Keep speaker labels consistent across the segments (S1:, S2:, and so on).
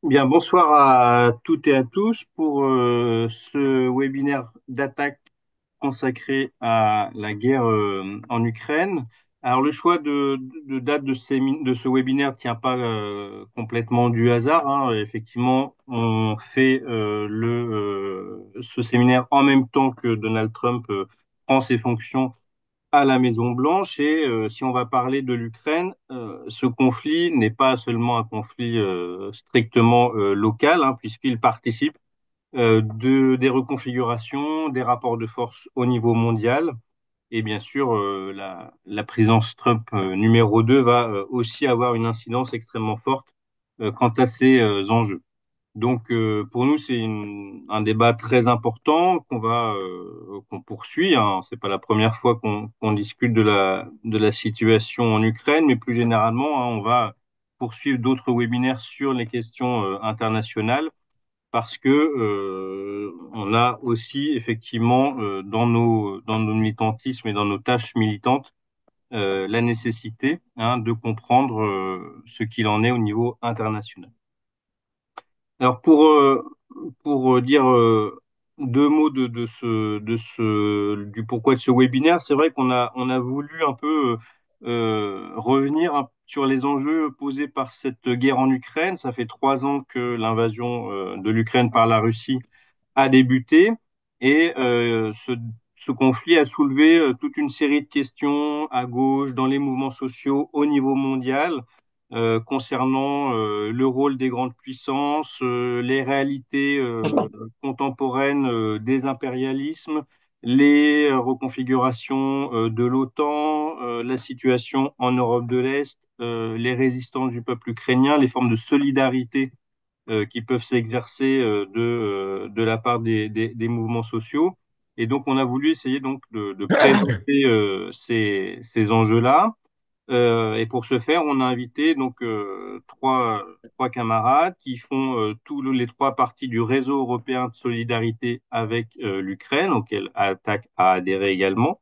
S1: Bien, bonsoir à toutes et à tous pour ce webinaire d'attaque consacré à la guerre en Ukraine. Alors, le choix de date de ce webinaire ne tient pas complètement du hasard, hein. Effectivement, on fait ce séminaire en même temps que Donald Trump prend ses fonctions à la Maison-Blanche. Et si on va parler de l'Ukraine, ce conflit n'est pas seulement un conflit strictement local, hein, puisqu'il participe des reconfigurations, des rapports de force au niveau mondial. Et bien sûr, la présidence Trump numéro 2 va aussi avoir une incidence extrêmement forte quant à ces enjeux. Donc, pour nous, c'est un débat très important qu'on poursuit, hein. C'est pas la première fois qu'on discute de la situation en Ukraine, mais plus généralement, hein, on va poursuivre d'autres webinaires sur les questions internationales parce que on a aussi effectivement dans nos militantismes et dans nos tâches militantes la nécessité, hein, de comprendre ce qu'il en est au niveau international. Alors pour dire deux mots du pourquoi de ce webinaire, c'est vrai on a voulu un peu revenir sur les enjeux posés par cette guerre en Ukraine. Ça fait 3 ans que l'invasion de l'Ukraine par la Russie a débuté et ce conflit a soulevé toute une série de questions à gauche, dans les mouvements sociaux, au niveau mondial, concernant le rôle des grandes puissances, les réalités contemporaines des impérialismes, les reconfigurations de l'OTAN, la situation en Europe de l'Est, les résistances du peuple ukrainien, les formes de solidarité qui peuvent s'exercer de la part des mouvements sociaux. Et donc, on a voulu essayer donc de présenter ces enjeux-là. Et pour ce faire, on a invité donc trois camarades qui font tous les trois parties du réseau européen de solidarité avec l'Ukraine, auquel Attac a adhéré également.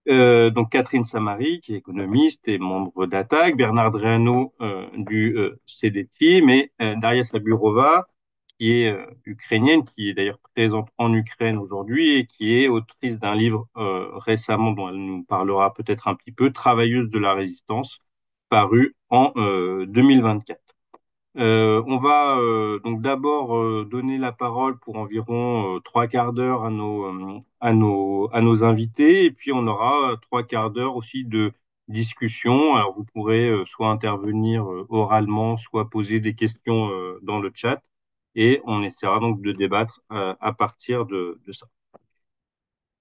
S1: Donc Catherine Samari, qui est économiste et membre d'Attac, Bernard Dreano du CDTeam et Daria Saburova, qui est ukrainienne, qui est d'ailleurs présente en Ukraine aujourd'hui et qui est autrice d'un livre récemment dont elle nous parlera peut-être un petit peu, Travailleuse de la résistance, paru en 2024. On va donc d'abord donner la parole pour environ trois quarts d'heure à nos invités, et puis on aura trois quarts d'heure aussi de discussion. Alors vous pourrez soit intervenir oralement, soit poser des questions dans le chat, et on essaiera donc de débattre à partir de ça.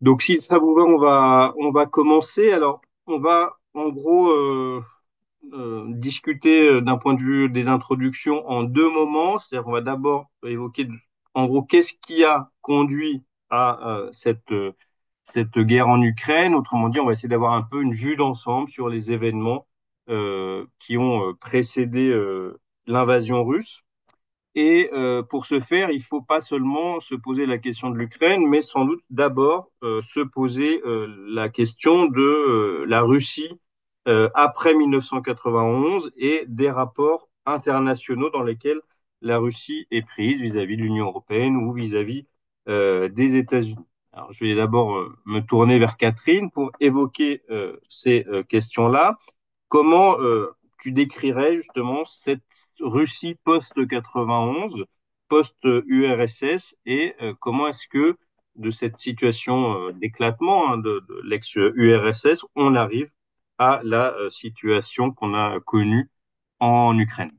S1: Donc si ça vous va, on va commencer. Alors on va en gros discuter d'un point de vue des introductions en deux moments. C'est-à-dire qu'on va d'abord évoquer, en gros, qu'est-ce qui a conduit à cette guerre en Ukraine. Autrement dit, on va essayer d'avoir un peu une vue d'ensemble sur les événements qui ont précédé l'invasion russe. Et pour ce faire, il faut pas seulement se poser la question de l'Ukraine, mais sans doute d'abord se poser la question de la Russie après 1991 et des rapports internationaux dans lesquels la Russie est prise vis-à-vis de l'Union européenne ou vis-à-vis des États-Unis. Alors, je vais d'abord me tourner vers Catherine pour évoquer ces questions-là. Comment tu décrirais justement cette Russie post-91, post-URSS, et comment est-ce que de cette situation d'éclatement, hein, de l'ex-URSS, on arrive à la situation qu'on a connue en Ukraine?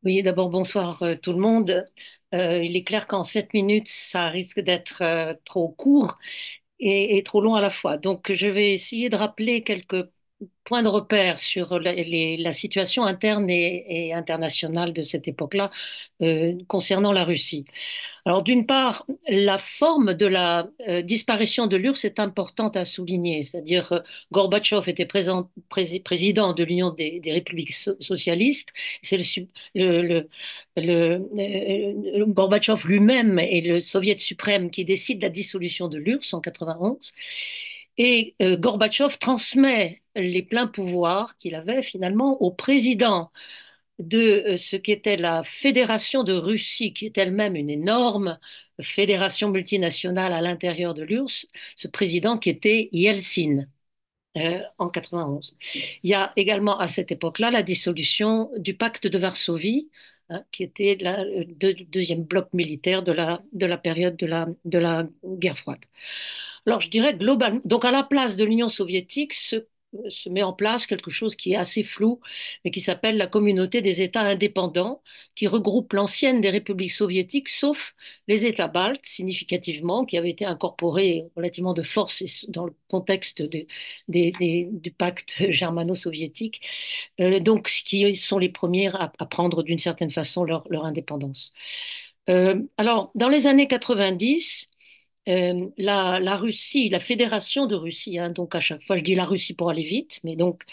S2: Oui, d'abord, bonsoir tout le monde. Il est clair qu'en 7 minutes, ça risque d'être trop court et trop long à la fois. Donc, je vais essayer de rappeler quelques points de repère sur la situation interne et internationale de cette époque-là concernant la Russie. Alors, d'une part, la forme de la disparition de l'URSS est importante à souligner, c'est-à-dire Gorbatchev était président de l'Union des républiques socialistes. C'est Gorbatchev lui-même et le Soviet suprême qui décide la dissolution de l'URSS en 91. Et Gorbatchev transmet les pleins pouvoirs qu'il avait finalement au président de ce qu'était la Fédération de Russie, qui est elle-même une énorme fédération multinationale à l'intérieur de l'URSS, ce président qui était Yeltsin. En 91. Il y a également à cette époque-là la dissolution du pacte de Varsovie, hein, qui était le deuxième bloc militaire de la période de la guerre froide. Alors, je dirais globalement, donc à la place de l'Union soviétique se met en place quelque chose qui est assez flou, mais qui s'appelle la Communauté des États indépendants, qui regroupe l'ancienne des républiques soviétiques, sauf les États baltes, significativement, qui avaient été incorporés relativement de force dans le contexte du pacte germano-soviétique, donc qui sont les premiers à prendre d'une certaine façon leur indépendance. Alors, dans les années 90, la Russie, la Fédération de Russie, hein, donc à chaque fois je dis la Russie pour aller vite, mais donc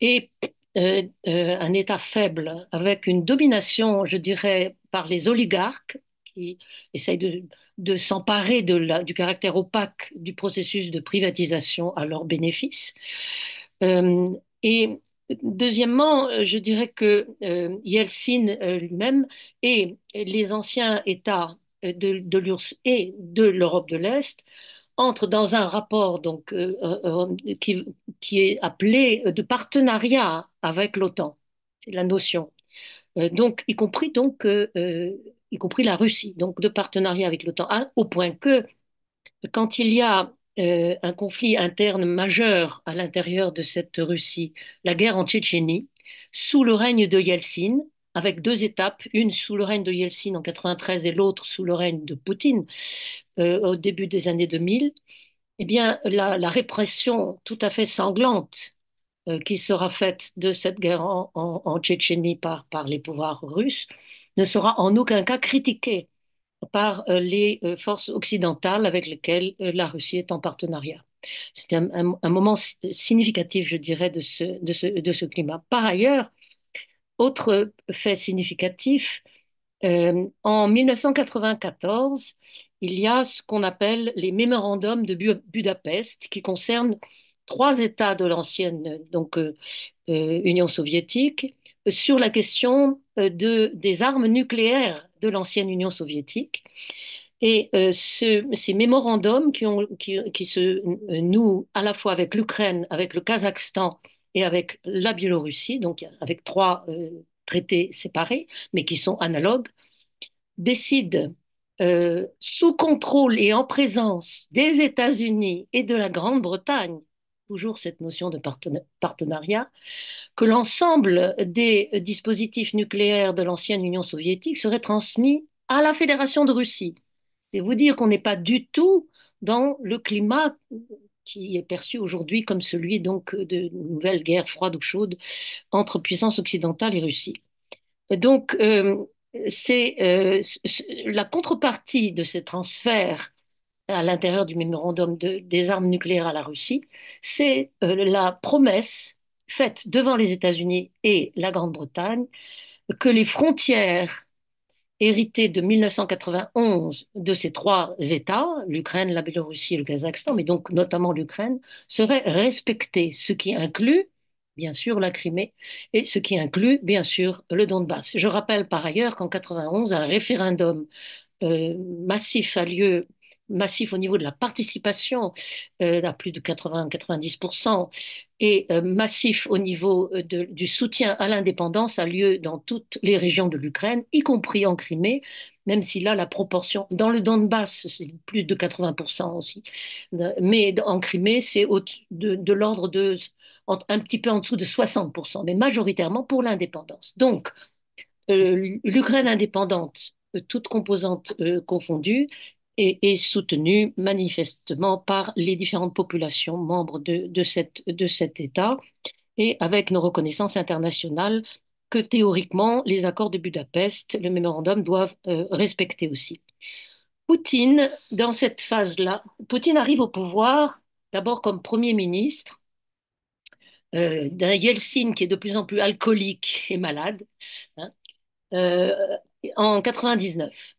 S2: est un État faible avec une domination, je dirais, par les oligarques qui essayent de s'emparer du caractère opaque du processus de privatisation à leur bénéfice. Euh, et deuxièmement, je dirais que Yeltsin lui-même et les anciens États de l'URSS et de l'Europe de l'Est entrent dans un rapport donc, qui est appelé de partenariat avec l'OTAN. C'est la notion. Donc, y compris la Russie, donc de partenariat avec l'OTAN, au point que quand il y a un conflit interne majeur à l'intérieur de cette Russie, la guerre en Tchétchénie, sous le règne de Yeltsin, avec deux étapes, une sous le règne de Yeltsin en 93 et l'autre sous le règne de Poutine au début des années 2000, eh bien, la répression tout à fait sanglante qui sera faite de cette guerre en Tchétchénie par les pouvoirs russes ne sera en aucun cas critiquée par les forces occidentales avec lesquelles la Russie est en partenariat. C'est un moment significatif, je dirais, de ce climat. Par ailleurs, autre fait significatif, en 1994, il y a ce qu'on appelle les mémorandums de Budapest qui concernent trois États de l'ancienne Union soviétique sur la question des armes nucléaires de l'ancienne Union soviétique. Et ces mémorandums qui se nouent à la fois avec l'Ukraine, avec le Kazakhstan et avec la Biélorussie, donc avec trois traités séparés, mais qui sont analogues, décident sous contrôle et en présence des États-Unis et de la Grande-Bretagne, toujours cette notion de partenariat, que l'ensemble des dispositifs nucléaires de l'ancienne Union soviétique serait transmis à la Fédération de Russie. C'est vous dire qu'on n'est pas du tout dans le climat qui est perçu aujourd'hui comme celui donc de nouvelle guerre froide ou chaude entre puissances occidentales et Russie. Donc, c'est la contrepartie de ces transferts à l'intérieur du mémorandum des armes nucléaires à la Russie, c'est la promesse faite devant les États-Unis et la Grande-Bretagne que les frontières héritées de 1991 de ces trois États, l'Ukraine, la Biélorussie et le Kazakhstan, mais donc notamment l'Ukraine, seraient respectées, ce qui inclut bien sûr la Crimée et ce qui inclut bien sûr le Donbass. Je rappelle par ailleurs qu'en 91, un référendum massif a lieu, massif au niveau de la participation, à plus de 80-90%, et massif au niveau du soutien à l'indépendance a lieu dans toutes les régions de l'Ukraine, y compris en Crimée, même si là, la proportion, dans le Donbass, c'est plus de 80% aussi, mais en Crimée, c'est de l'ordre un petit peu en dessous de 60%, mais majoritairement pour l'indépendance. Donc, l'Ukraine indépendante, toutes composantes confondues, est soutenue manifestement par les différentes populations membres de cet État et avec nos reconnaissances internationales que théoriquement les accords de Budapest, le mémorandum, doivent respecter aussi. Poutine, dans cette phase-là, Poutine arrive au pouvoir d'abord comme Premier ministre d'un Yeltsin qui est de plus en plus alcoolique et malade, hein, euh, en 99.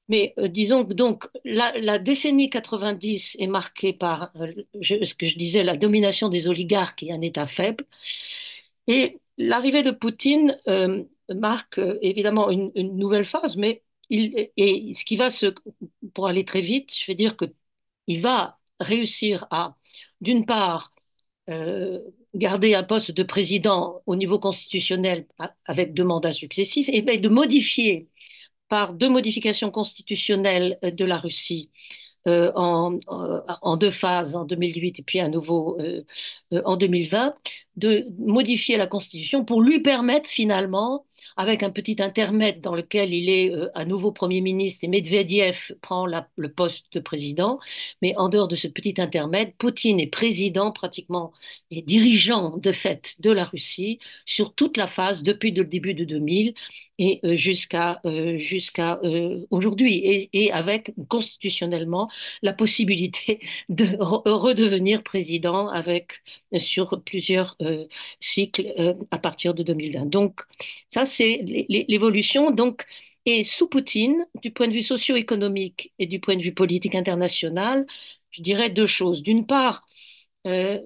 S2: Mais disons que donc la décennie 90 est marquée par ce que je disais, la domination des oligarques et un État faible. Et l'arrivée de Poutine marque évidemment une nouvelle phase, mais et ce qui va pour aller très vite, je vais dire que il va réussir à, d'une part, euh, garder un poste de président au niveau constitutionnel avec 2 mandats successifs, et bien de modifier par 2 modifications constitutionnelles de la Russie en 2 phases, en 2008 et puis à nouveau en 2020, de modifier la Constitution pour lui permettre finalement, avec un petit intermède dans lequel il est à nouveau Premier ministre et Medvedev prend le poste de président, mais en dehors de ce petit intermède, Poutine est président pratiquement et dirigeant de fait de la Russie sur toute la phase depuis le début de 2000 et jusqu'à aujourd'hui, et avec constitutionnellement la possibilité de redevenir président avec sur plusieurs cycles à partir de 2020. Donc ça, c'est l'évolution. Donc, et sous Poutine, du point de vue socio-économique et du point de vue politique international, je dirais 2 choses. D'une part, euh,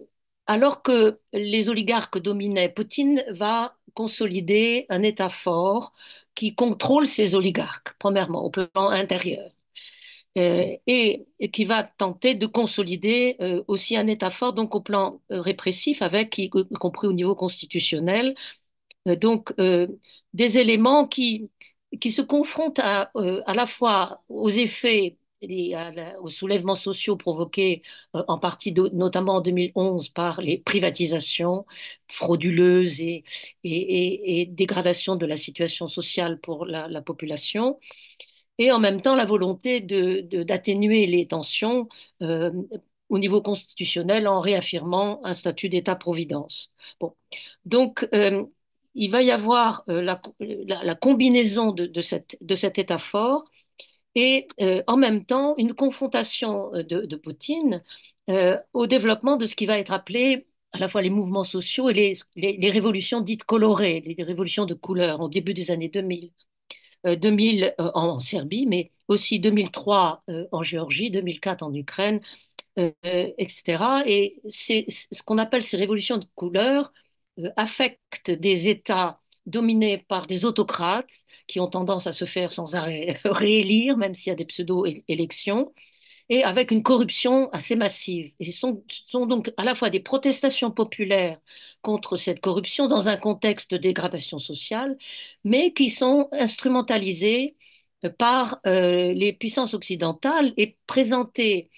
S2: alors que les oligarques dominaient, Poutine va consolider un État fort qui contrôle ces oligarques, premièrement, au plan intérieur, et qui va tenter de consolider aussi un État fort, donc au plan répressif, avec, y compris au niveau constitutionnel, donc des éléments qui se confrontent à la fois aux effets et aux soulèvements sociaux provoqués en partie, notamment en 2011, par les privatisations frauduleuses et dégradation de la situation sociale pour la population, et en même temps la volonté d'atténuer les tensions euh, au niveau constitutionnel en réaffirmant un statut d'État-providence. Bon. Donc, il va y avoir la combinaison de cet État fort et en même temps une confrontation de Poutine au développement de ce qui va être appelé à la fois les mouvements sociaux et les révolutions dites colorées, les révolutions de couleur au début des années 2000. 2000 en Serbie, mais aussi 2003 en Géorgie, 2004 en Ukraine, etc. Et c'est ce qu'on appelle ces révolutions de couleur affectent des États dominés par des autocrates qui ont tendance à se faire sans arrêt réélire, même s'il y a des pseudo-élections, et avec une corruption assez massive. Et ce sont donc à la fois des protestations populaires contre cette corruption dans un contexte de dégradation sociale, mais qui sont instrumentalisées par les puissances occidentales et présentées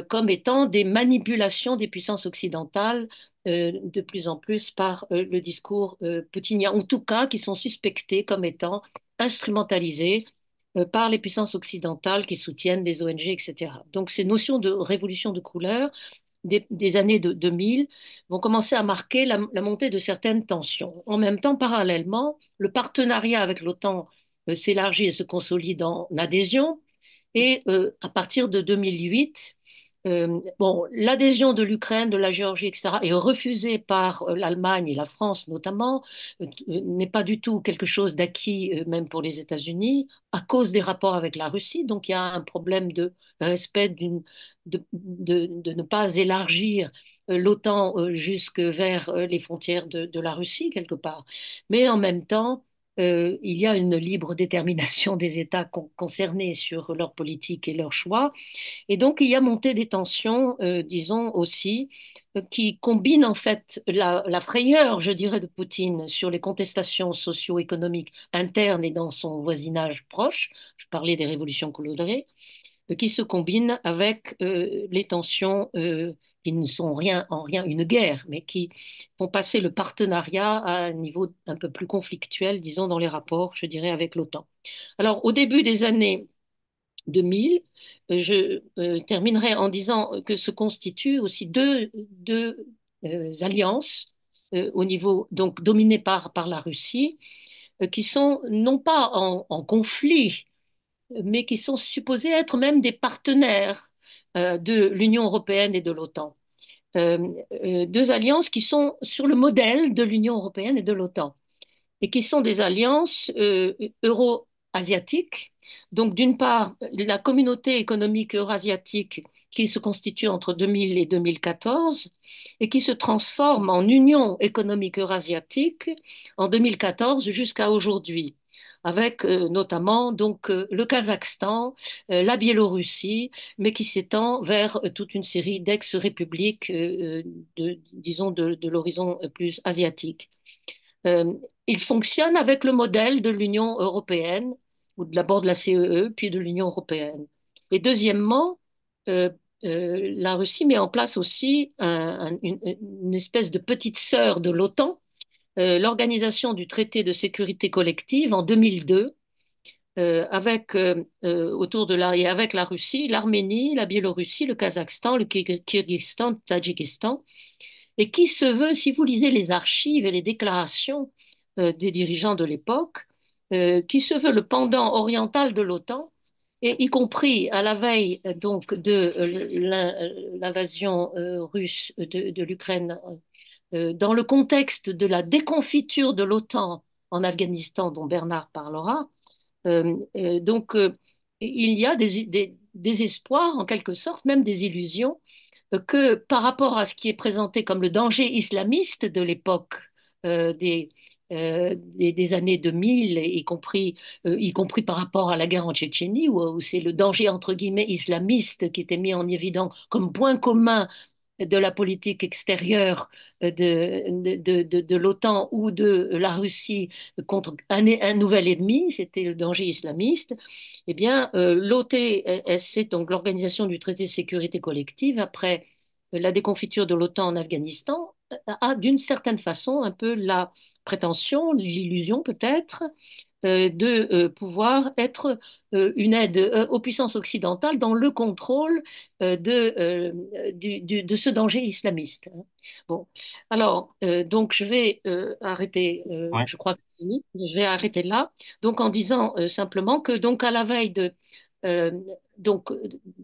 S2: comme étant des manipulations des puissances occidentales de plus en plus par le discours poutinien, en tout cas qui sont suspectées comme étant instrumentalisées par les puissances occidentales qui soutiennent les ONG, etc. Donc ces notions de révolution de couleur des années 2000 vont commencer à marquer la montée de certaines tensions. En même temps, parallèlement, le partenariat avec l'OTAN s'élargit et se consolide en adhésion. Et à partir de 2008, bon, l'adhésion de l'Ukraine, de la Géorgie, etc., est refusée par l'Allemagne et la France notamment, n'est pas du tout quelque chose d'acquis, même pour les États-Unis, à cause des rapports avec la Russie. Donc il y a un problème de respect de ne pas élargir l'OTAN jusque vers les frontières de la Russie, quelque part. Mais en même temps, il y a une libre détermination des États concernés sur leur politique et leurs choix. Et donc, il y a monté des tensions, disons aussi, qui combinent en fait la frayeur, je dirais, de Poutine sur les contestations socio-économiques internes et dans son voisinage proche. Je parlais des révolutions colorées, qui se combinent avec les tensions qui ne sont en rien une guerre, mais qui font passer le partenariat à un niveau un peu plus conflictuel, disons, dans les rapports, je dirais, avec l'OTAN. Alors, au début des années 2000. Je terminerai en disant que se constituent aussi deux alliances au niveau, donc dominées par la Russie, qui sont non pas en conflit, mais qui sont supposés être même des partenaires de l'Union européenne et de l'OTAN. 2 alliances qui sont sur le modèle de l'Union européenne et de l'OTAN et qui sont des alliances euro-asiatiques. Donc, d'une part, la communauté économique eurasiatique qui se constitue entre 2000 et 2014 et qui se transforme en Union économique eurasiatique en 2014 jusqu'à aujourd'hui, avec notamment donc le Kazakhstan, la Biélorussie, mais qui s'étend vers toute une série d'ex-républiques, disons, de l'horizon plus asiatique. Euh, il fonctionne avec le modèle de l'Union européenne, ou d'abord de la CEE, puis de l'Union européenne. Et deuxièmement, euh, la Russie met en place aussi une espèce de petite sœur de l'OTAN, l'Organisation du traité de sécurité collective en 2002, autour de et avec la Russie, l'Arménie, la Biélorussie, le Kazakhstan, le Kyrgyzstan, le Tadjikistan, et qui se veut, si vous lisez les archives et les déclarations des dirigeants de l'époque, qui se veut le pendant oriental de l'OTAN, et y compris à la veille donc de l'invasion russe de l'Ukraine, dans le contexte de la déconfiture de l'OTAN en Afghanistan, dont Bernard parlera. Il y a des espoirs, en quelque sorte, même des illusions que par rapport à ce qui est présenté comme le danger islamiste de l'époque des années 2000, y compris par rapport à la guerre en Tchétchénie, où c'est le danger entre guillemets islamiste qui était mis en évidence comme point commun de la politique extérieure de l'OTAN ou de la Russie contre un nouvel ennemi, c'était le danger islamiste. Eh bien, l'OTSC, donc l'Organisation du traité de sécurité collective, après la déconfiture de l'OTAN en Afghanistan, a d'une certaine façon un peu la prétention, l'illusion peut-être, de pouvoir être une aide aux puissances occidentales dans le contrôle de ce danger islamiste. Bon, alors, donc je vais arrêter,
S1: Ouais.
S2: je crois que c'est fini, je vais arrêter là, donc en disant simplement que donc à la veille euh, donc,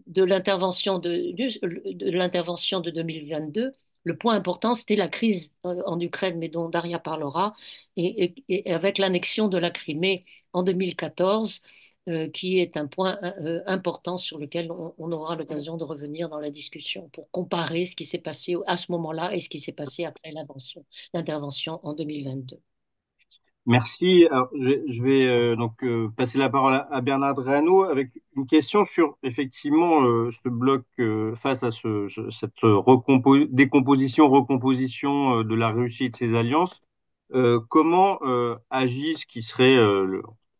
S2: de l'intervention de 2022, le point important, c'était la crise en Ukraine, mais dont Daria parlera, et avec l'annexion de la Crimée en 2014, qui est un point important sur lequel on aura l'occasion de revenir dans la discussion pour comparer ce qui s'est passé à ce moment-là et ce qui s'est passé après l'intervention en 2022.
S1: Merci. Alors, je vais donc passer la parole à Bernard Drano avec une question sur effectivement ce bloc face à cette décomposition, recomposition de la Russie et de ses alliances. Comment agit ce qui serait,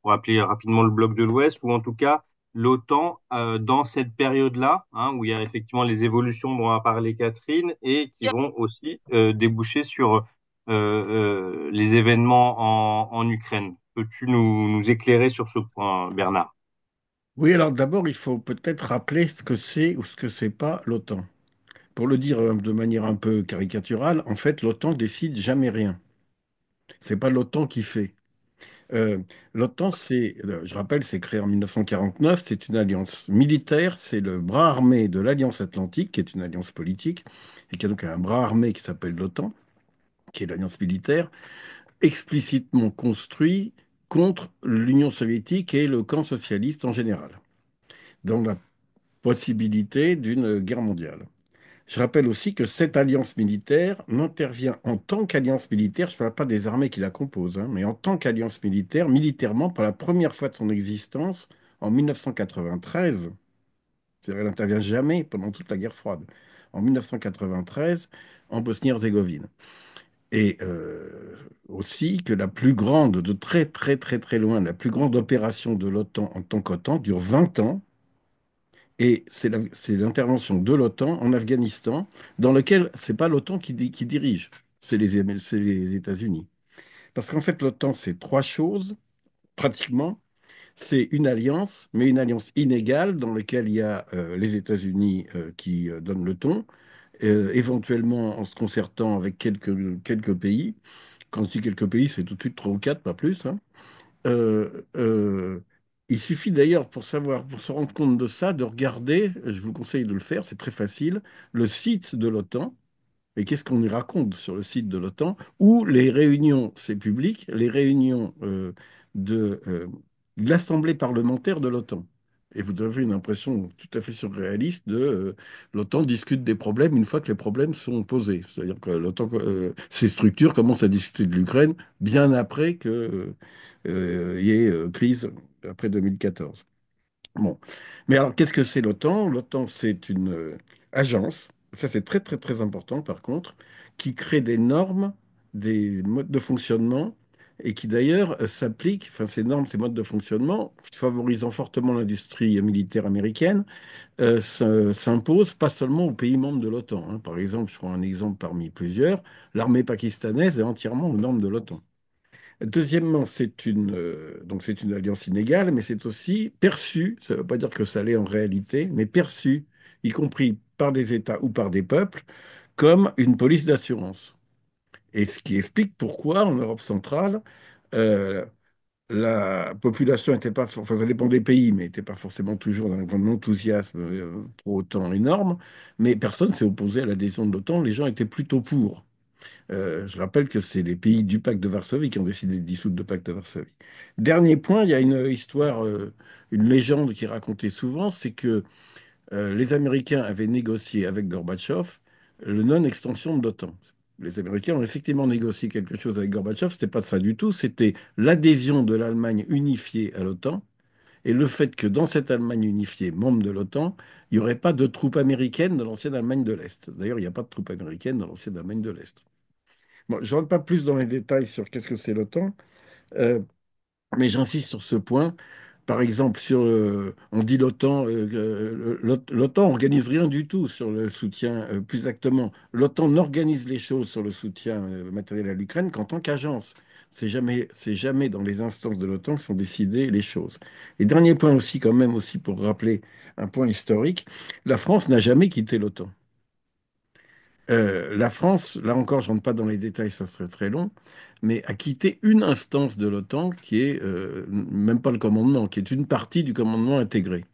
S1: pour appeler rapidement le bloc de l'Ouest, ou en tout cas l'OTAN dans cette période-là, hein, où il y a effectivement les évolutions dont a parlé Catherine et qui vont aussi déboucher sur les événements en Ukraine. Peux-tu nous éclairer sur ce point, Bernard?
S3: Oui, alors d'abord, il faut peut-être rappeler ce que c'est ou ce que c'est pas l'OTAN. Pour le dire de manière un peu caricaturale, en fait, l'OTAN décide jamais rien. C'est pas l'OTAN qui fait. Euh, L'OTAN, je rappelle, c'est créé en 1949. C'est une alliance militaire. C'est le bras armé de l'Alliance Atlantique, qui est une alliance politique, et qui a donc un bras armé qui s'appelle l'OTAN, qui est l'alliance militaire, explicitement construit contre l'Union soviétique et le camp socialiste en général, dans la possibilité d'une guerre mondiale. Je rappelle aussi que cette alliance militaire n'intervient en tant qu'alliance militaire, je ne parle pas des armées qui la composent, hein, mais en tant qu'alliance militaire, militairement, pour la première fois de son existence, en 1993. C'est-à-dire qu'elle n'intervient jamais pendant toute la guerre froide. En 1993, en Bosnie-Herzégovine. Et aussi que la plus grande, de très très très très loin, la plus grande opération de l'OTAN en tant qu'OTAN dure 20 ans. Et c'est l'intervention de l'OTAN en Afghanistan, dans lequel c'est pas l'OTAN qui dirige, c'est les États-Unis. Parce qu'en fait, l'OTAN, c'est trois choses, pratiquement. C'est une alliance, mais une alliance inégale, dans laquelle il y a les États-Unis qui donnent le ton, éventuellement en se concertant avec quelques pays. Quand je dis quelques pays, c'est tout de suite trois ou quatre, pas plus, hein. Euh, euh, il suffit d'ailleurs pour savoir, pour se rendre compte de ça, de regarder, je vous conseille de le faire, c'est très facile, le site de l'OTAN. Et qu'est-ce qu'on y raconte sur le site de l'OTAN, où les réunions, c'est public, les réunions de l'Assemblée parlementaire de l'OTAN. Et vous avez une impression tout à fait surréaliste de l'OTAN discute des problèmes une fois que les problèmes sont posés. C'est-à-dire que l'OTAN, ces structures commencent à discuter de l'Ukraine bien après que, il y ait crise après 2014. Bon. Mais alors, qu'est-ce que c'est l'OTAN? L'OTAN, c'est une agence, ça c'est très très très important par contre, qui crée des normes, des modes de fonctionnement, et qui d'ailleurs s'appliquent, enfin ces normes, ces modes de fonctionnement, favorisant fortement l'industrie militaire américaine, s'imposent pas seulement aux pays membres de l'OTAN, hein. Par exemple, je prends un exemple parmi plusieurs, l'armée pakistanaise est entièrement aux normes de l'OTAN. Deuxièmement, donc c'est une alliance inégale, mais c'est aussi perçu, ça ne veut pas dire que ça l'est en réalité, mais perçu, y compris par des États ou par des peuples, comme une police d'assurance. Et ce qui explique pourquoi en Europe centrale, euh, la population n'était pas, enfin ça dépend des pays, mais n'était pas forcément toujours dans un grand enthousiasme pour autant énorme, mais personne s'est opposé à l'adhésion de l'OTAN, les gens étaient plutôt pour. Je rappelle que c'est les pays du pacte de Varsovie qui ont décidé de dissoudre le pacte de Varsovie. Dernier point, il y a une histoire, une légende qui est racontée souvent, c'est que les Américains avaient négocié avec Gorbatchev le non-extension de l'OTAN. Les Américains ont effectivement négocié quelque chose avec Gorbatchev, c'était pas ça du tout, c'était l'adhésion de l'Allemagne unifiée à l'OTAN et le fait que dans cette Allemagne unifiée, membre de l'OTAN, il n'y aurait pas de troupes américaines dans l'ancienne Allemagne de l'Est. D'ailleurs, il n'y a pas de troupes américaines dans l'ancienne Allemagne de l'Est. Bon, je ne rentre pas plus dans les détails sur qu'est-ce que c'est l'OTAN, euh, mais j'insiste sur ce point. Par exemple, on dit l'OTAN, l'OTAN organise rien du tout sur le soutien, plus exactement. L'OTAN n'organise les choses sur le soutien matériel à l'Ukraine qu'en tant qu'agence. C'est jamais dans les instances de l'OTAN que sont décidées les choses. Et dernier point aussi, quand même, aussi pour rappeler un point historique, la France n'a jamais quitté l'OTAN. La France, là encore, je ne rentre pas dans les détails, ça serait très long, mais a quitté une instance de l'OTAN qui est, même pas le commandement, qui est une partie du commandement intégré.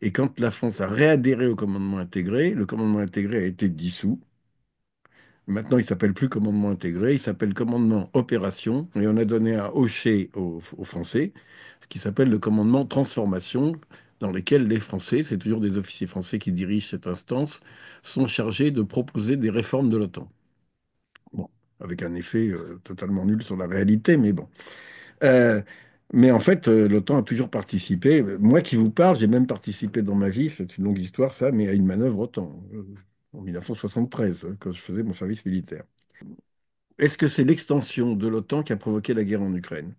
S3: Et quand la France a réadhéré au commandement intégré, le commandement intégré a été dissous. Maintenant, il s'appelle plus commandement intégré, il s'appelle commandement opération, et on a donné un hocher aux Français, ce qui s'appelle le commandement transformation, dans lequel les Français, c'est toujours des officiers français qui dirigent cette instance, sont chargés de proposer des réformes de l'OTAN. Bon, avec un effet totalement nul sur la réalité, mais bon. Euh, mais en fait, l'OTAN a toujours participé. Moi qui vous parle, j'ai même participé dans ma vie, c'est une longue histoire ça, mais à une manœuvre OTAN, en 1973, quand je faisais mon service militaire. Est-ce que c'est l'extension de l'OTAN qui a provoqué la guerre en Ukraine?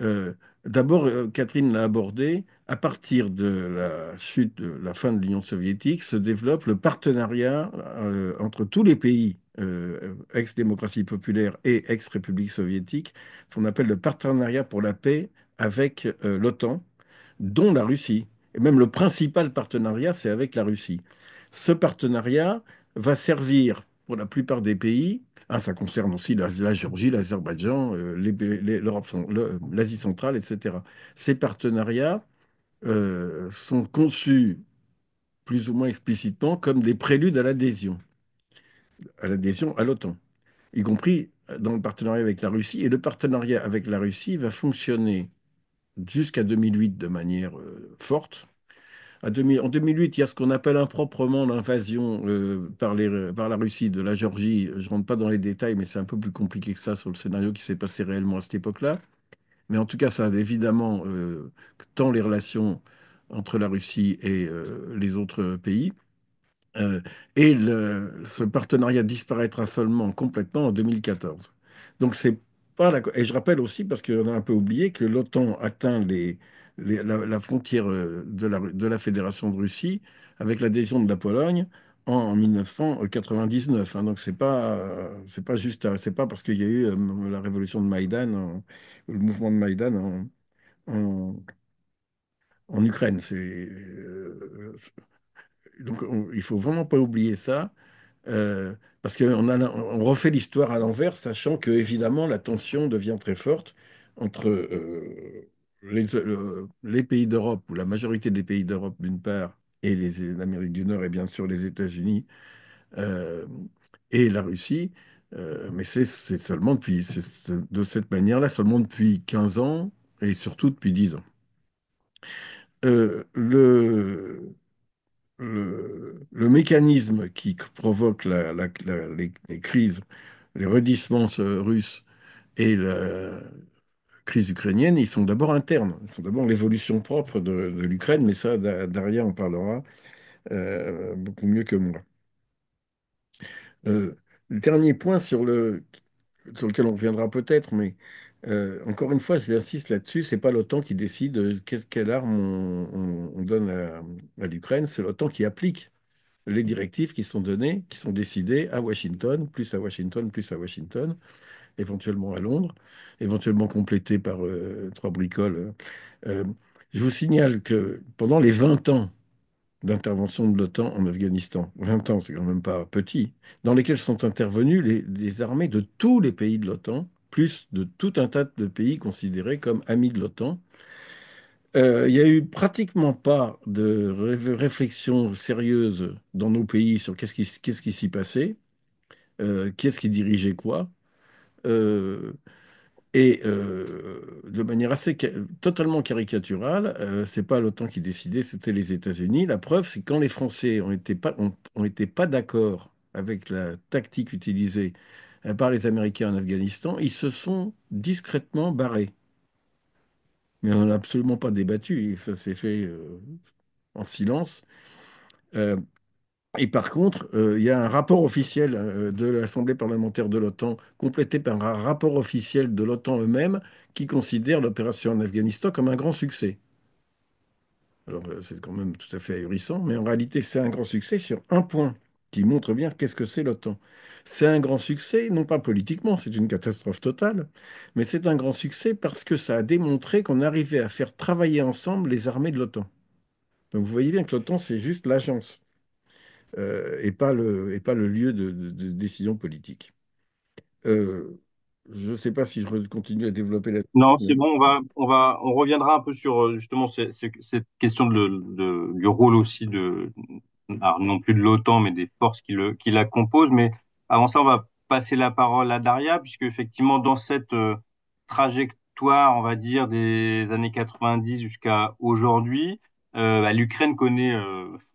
S3: Euh, D'abord, Catherine l'a abordé, à partir de la chute, de la fin de l'Union soviétique, se développe le partenariat entre tous les pays ex-démocratie populaire et ex-république soviétique, ce qu'on appelle le partenariat pour la paix avec l'OTAN, dont la Russie. Et même le principal partenariat, c'est avec la Russie. Ce partenariat va servir pour la plupart des pays, ah, ça concerne aussi la Géorgie, l'Azerbaïdjan, l'Asie centrale, etc. Ces partenariats sont conçus plus ou moins explicitement comme des préludes à l'adhésion à l'OTAN, y compris dans le partenariat avec la Russie. Et le partenariat avec la Russie va fonctionner jusqu'à 2008 de manière forte. En 2008, il y a ce qu'on appelle improprement l'invasion par la Russie de la Géorgie. Je ne rentre pas dans les détails, mais c'est un peu plus compliqué que ça sur le scénario qui s'est passé réellement à cette époque-là. Mais en tout cas, ça a évidemment tant les relations entre la Russie et les autres pays. Euh, et ce partenariat disparaîtra seulement complètement en 2014. Donc c'est pas la... Et je rappelle aussi, parce qu'on a un peu oublié, que l'OTAN atteint la frontière de la Fédération de Russie avec l'adhésion de la Pologne en 1999, hein. Donc c'est pas juste, c'est pas parce qu'il y a eu la révolution de Maïdan, le mouvement de Maïdan en, en Ukraine. Donc il faut vraiment pas oublier ça. Parce qu'on refait l'histoire à l'envers, sachant que évidemment la tension devient très forte entre les pays d'Europe, ou la majorité des pays d'Europe d'une part, et l'Amérique du Nord, et bien sûr les États-Unis, euh, et la Russie. Mais c'est seulement de cette manière-là, seulement depuis 15 ans, et surtout depuis 10 ans. Le, le mécanisme qui provoque les crises, les redissements russes et la crise ukrainienne, ils sont d'abord internes. Ils sont d'abord l'évolution propre de l'Ukraine, mais ça, Daria en parlera beaucoup mieux que moi. Le dernier point sur lequel on reviendra peut-être, mais encore une fois, j'insiste là-dessus, c'est pas l'OTAN qui décide quelle arme on donne à l'Ukraine, c'est l'OTAN qui applique les directives qui sont données, qui sont décidées à Washington, plus à Washington, plus à Washington, éventuellement à Londres, éventuellement complétées par trois bricoles. Euh, je vous signale que pendant les 20 ans d'intervention de l'OTAN en Afghanistan, 20 ans, c'est quand même pas petit, dans lesquels sont intervenus les armées de tous les pays de l'OTAN, plus de tout un tas de pays considérés comme amis de l'OTAN. Il y a eu pratiquement pas de réflexion sérieuse dans nos pays sur qu'est-ce qui s'y passait, qui est-ce qui dirigeait quoi. Euh, de manière totalement caricaturale, c'est pas l'OTAN qui décidait, c'était les États-Unis. La preuve, c'est que quand les Français ont été pas d'accord avec la tactique utilisée par les Américains en Afghanistan, ils se sont discrètement barrés. Mais on n'a absolument pas débattu, et ça s'est fait en silence. Euh, et par contre, il y a un rapport officiel de l'Assemblée parlementaire de l'OTAN, complété par un rapport officiel de l'OTAN eux-mêmes, qui considère l'opération en Afghanistan comme un grand succès. Alors, c'est quand même tout à fait ahurissant, mais en réalité, c'est un grand succès sur un point qui montre bien qu'est-ce que c'est l'OTAN. C'est un grand succès, non pas politiquement, c'est une catastrophe totale, mais c'est un grand succès parce que ça a démontré qu'on arrivait à faire travailler ensemble les armées de l'OTAN. Donc, vous voyez bien que l'OTAN, c'est juste l'agence. Et pas le lieu de décision politique. Euh, je ne sais pas si continue à développer la...
S1: Non, c'est bon, on reviendra un peu sur justement cette question du rôle aussi alors, non plus de l'OTAN, mais des forces qui la composent. Mais avant ça, on va passer la parole à Daria, puisque effectivement, dans cette trajectoire, on va dire, des années 90 jusqu'à aujourd'hui, bah, l'Ukraine connaît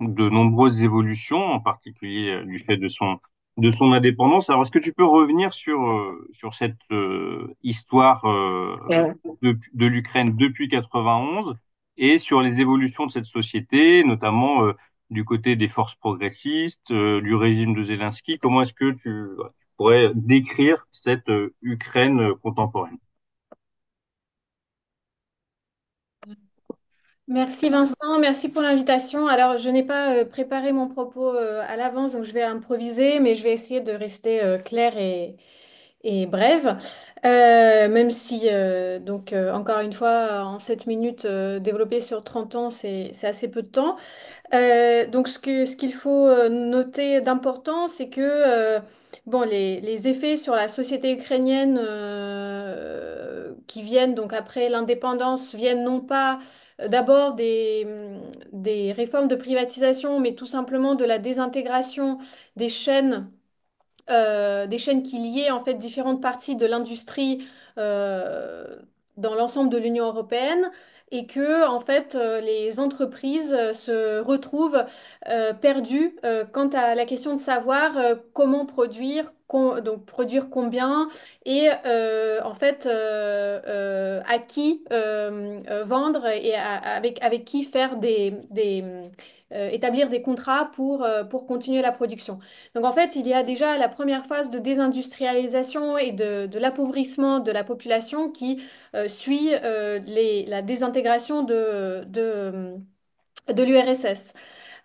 S1: de nombreuses évolutions, en particulier du fait de son indépendance. Alors, est-ce que tu peux revenir sur cette histoire de l'Ukraine depuis 91 et sur les évolutions de cette société, notamment du côté des forces progressistes, du régime de Zelensky? Comment est-ce que tu pourrais décrire cette Ukraine contemporaine?
S4: Merci Vincent, merci pour l'invitation. Alors, je n'ai pas préparé mon propos à l'avance, donc je vais improviser, mais je vais essayer de rester claire et brève. Même si, encore une fois, en 7 minutes, développé sur 30 ans, c'est assez peu de temps. Donc, ce qu'il faut noter d'important, c'est que bon, les effets sur la société ukrainienne qui viennent donc après l'indépendance viennent non pas d'abord des réformes de privatisation, mais tout simplement de la désintégration des des chaînes qui liaient en fait différentes parties de l'industrie euh, dans l'ensemble de l'Union européenne et que en fait les entreprises se retrouvent perdues quant à la question de savoir comment produire, donc produire combien et en fait à qui vendre et avec qui faire établir des contrats pour continuer la production. Donc en fait, il y a déjà la première phase de désindustrialisation et de l'appauvrissement de la population qui suit la désintégration de l'URSS.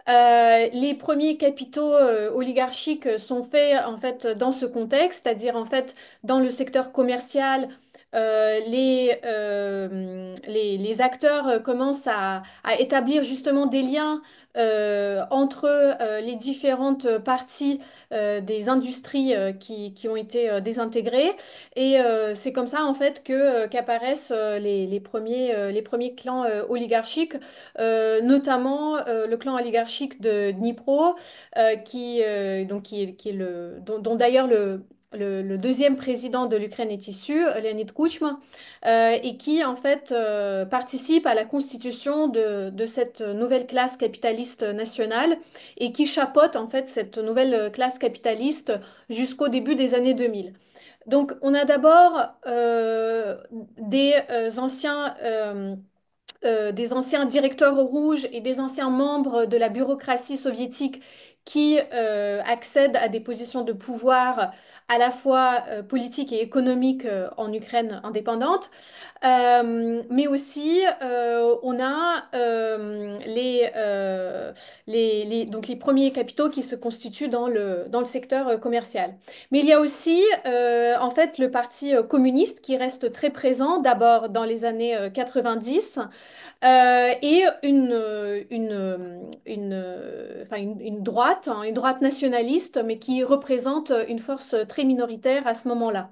S4: Les premiers capitaux oligarchiques sont faits en fait dans ce contexte, c'est-à-dire en fait dans le secteur commercial. Les acteurs commencent à établir justement des liens entre les différentes parties des industries qui ont été désintégrées. Et c'est comme ça en fait qu'apparaissent les premiers clans oligarchiques notamment le clan oligarchique de Dnipro, qui est dont d'ailleurs le deuxième président de l'Ukraine est issu, Leonid Kuchma, et qui en fait participe à la constitution de cette nouvelle classe capitaliste nationale et qui chapeaute en fait cette nouvelle classe capitaliste jusqu'au début des années 2000. Donc on a d'abord des anciens directeurs au rouge et des anciens membres de la bureaucratie soviétique qui accèdent à des positions de pouvoir à la fois politiques et économiques en Ukraine indépendante. Mais aussi, on a donc les premiers capitaux qui se constituent dans le secteur commercial. Mais il y a aussi, en fait, le Parti communiste qui reste très présent, d'abord dans les années 90, et une droite, hein, une droite nationaliste, mais qui représente une force très minoritaire à ce moment-là.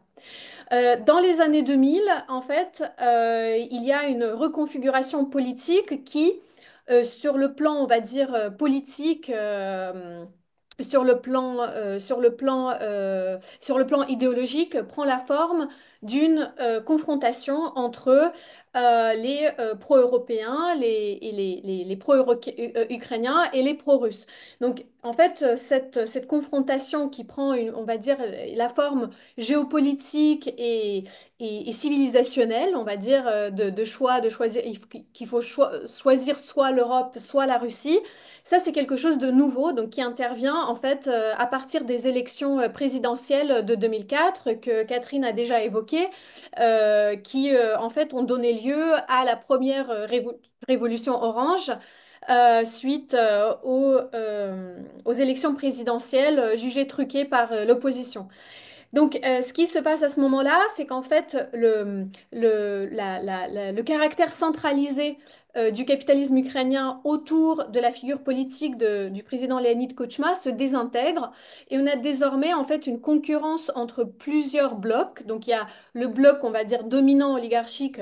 S4: Dans les années 2000, en fait, il y a une reconfiguration politique qui, sur le plan, on va dire, politique, sur le plan idéologique, prend la forme d'une confrontation entre les pro-européens, les pro-ukrainiens et les pro-russes. Donc, en fait, cette confrontation qui prend, on va dire, la forme géopolitique et civilisationnelle, on va dire, de choisir, qu'il faut choisir soit l'Europe, soit la Russie. Ça, c'est quelque chose de nouveau, donc qui intervient en fait à partir des élections présidentielles de 2004 que Catherine a déjà évoquées, qui en fait ont donné lieu à la première révolution orange. Suite aux élections présidentielles jugées truquées par l'opposition. Donc, ce qui se passe à ce moment-là, c'est qu'en fait, le caractère centralisé du capitalisme ukrainien autour de la figure politique du président Leonid Kuchma se désintègre et on a désormais en fait une concurrence entre plusieurs blocs. Donc, il y a le bloc, on va dire, dominant oligarchique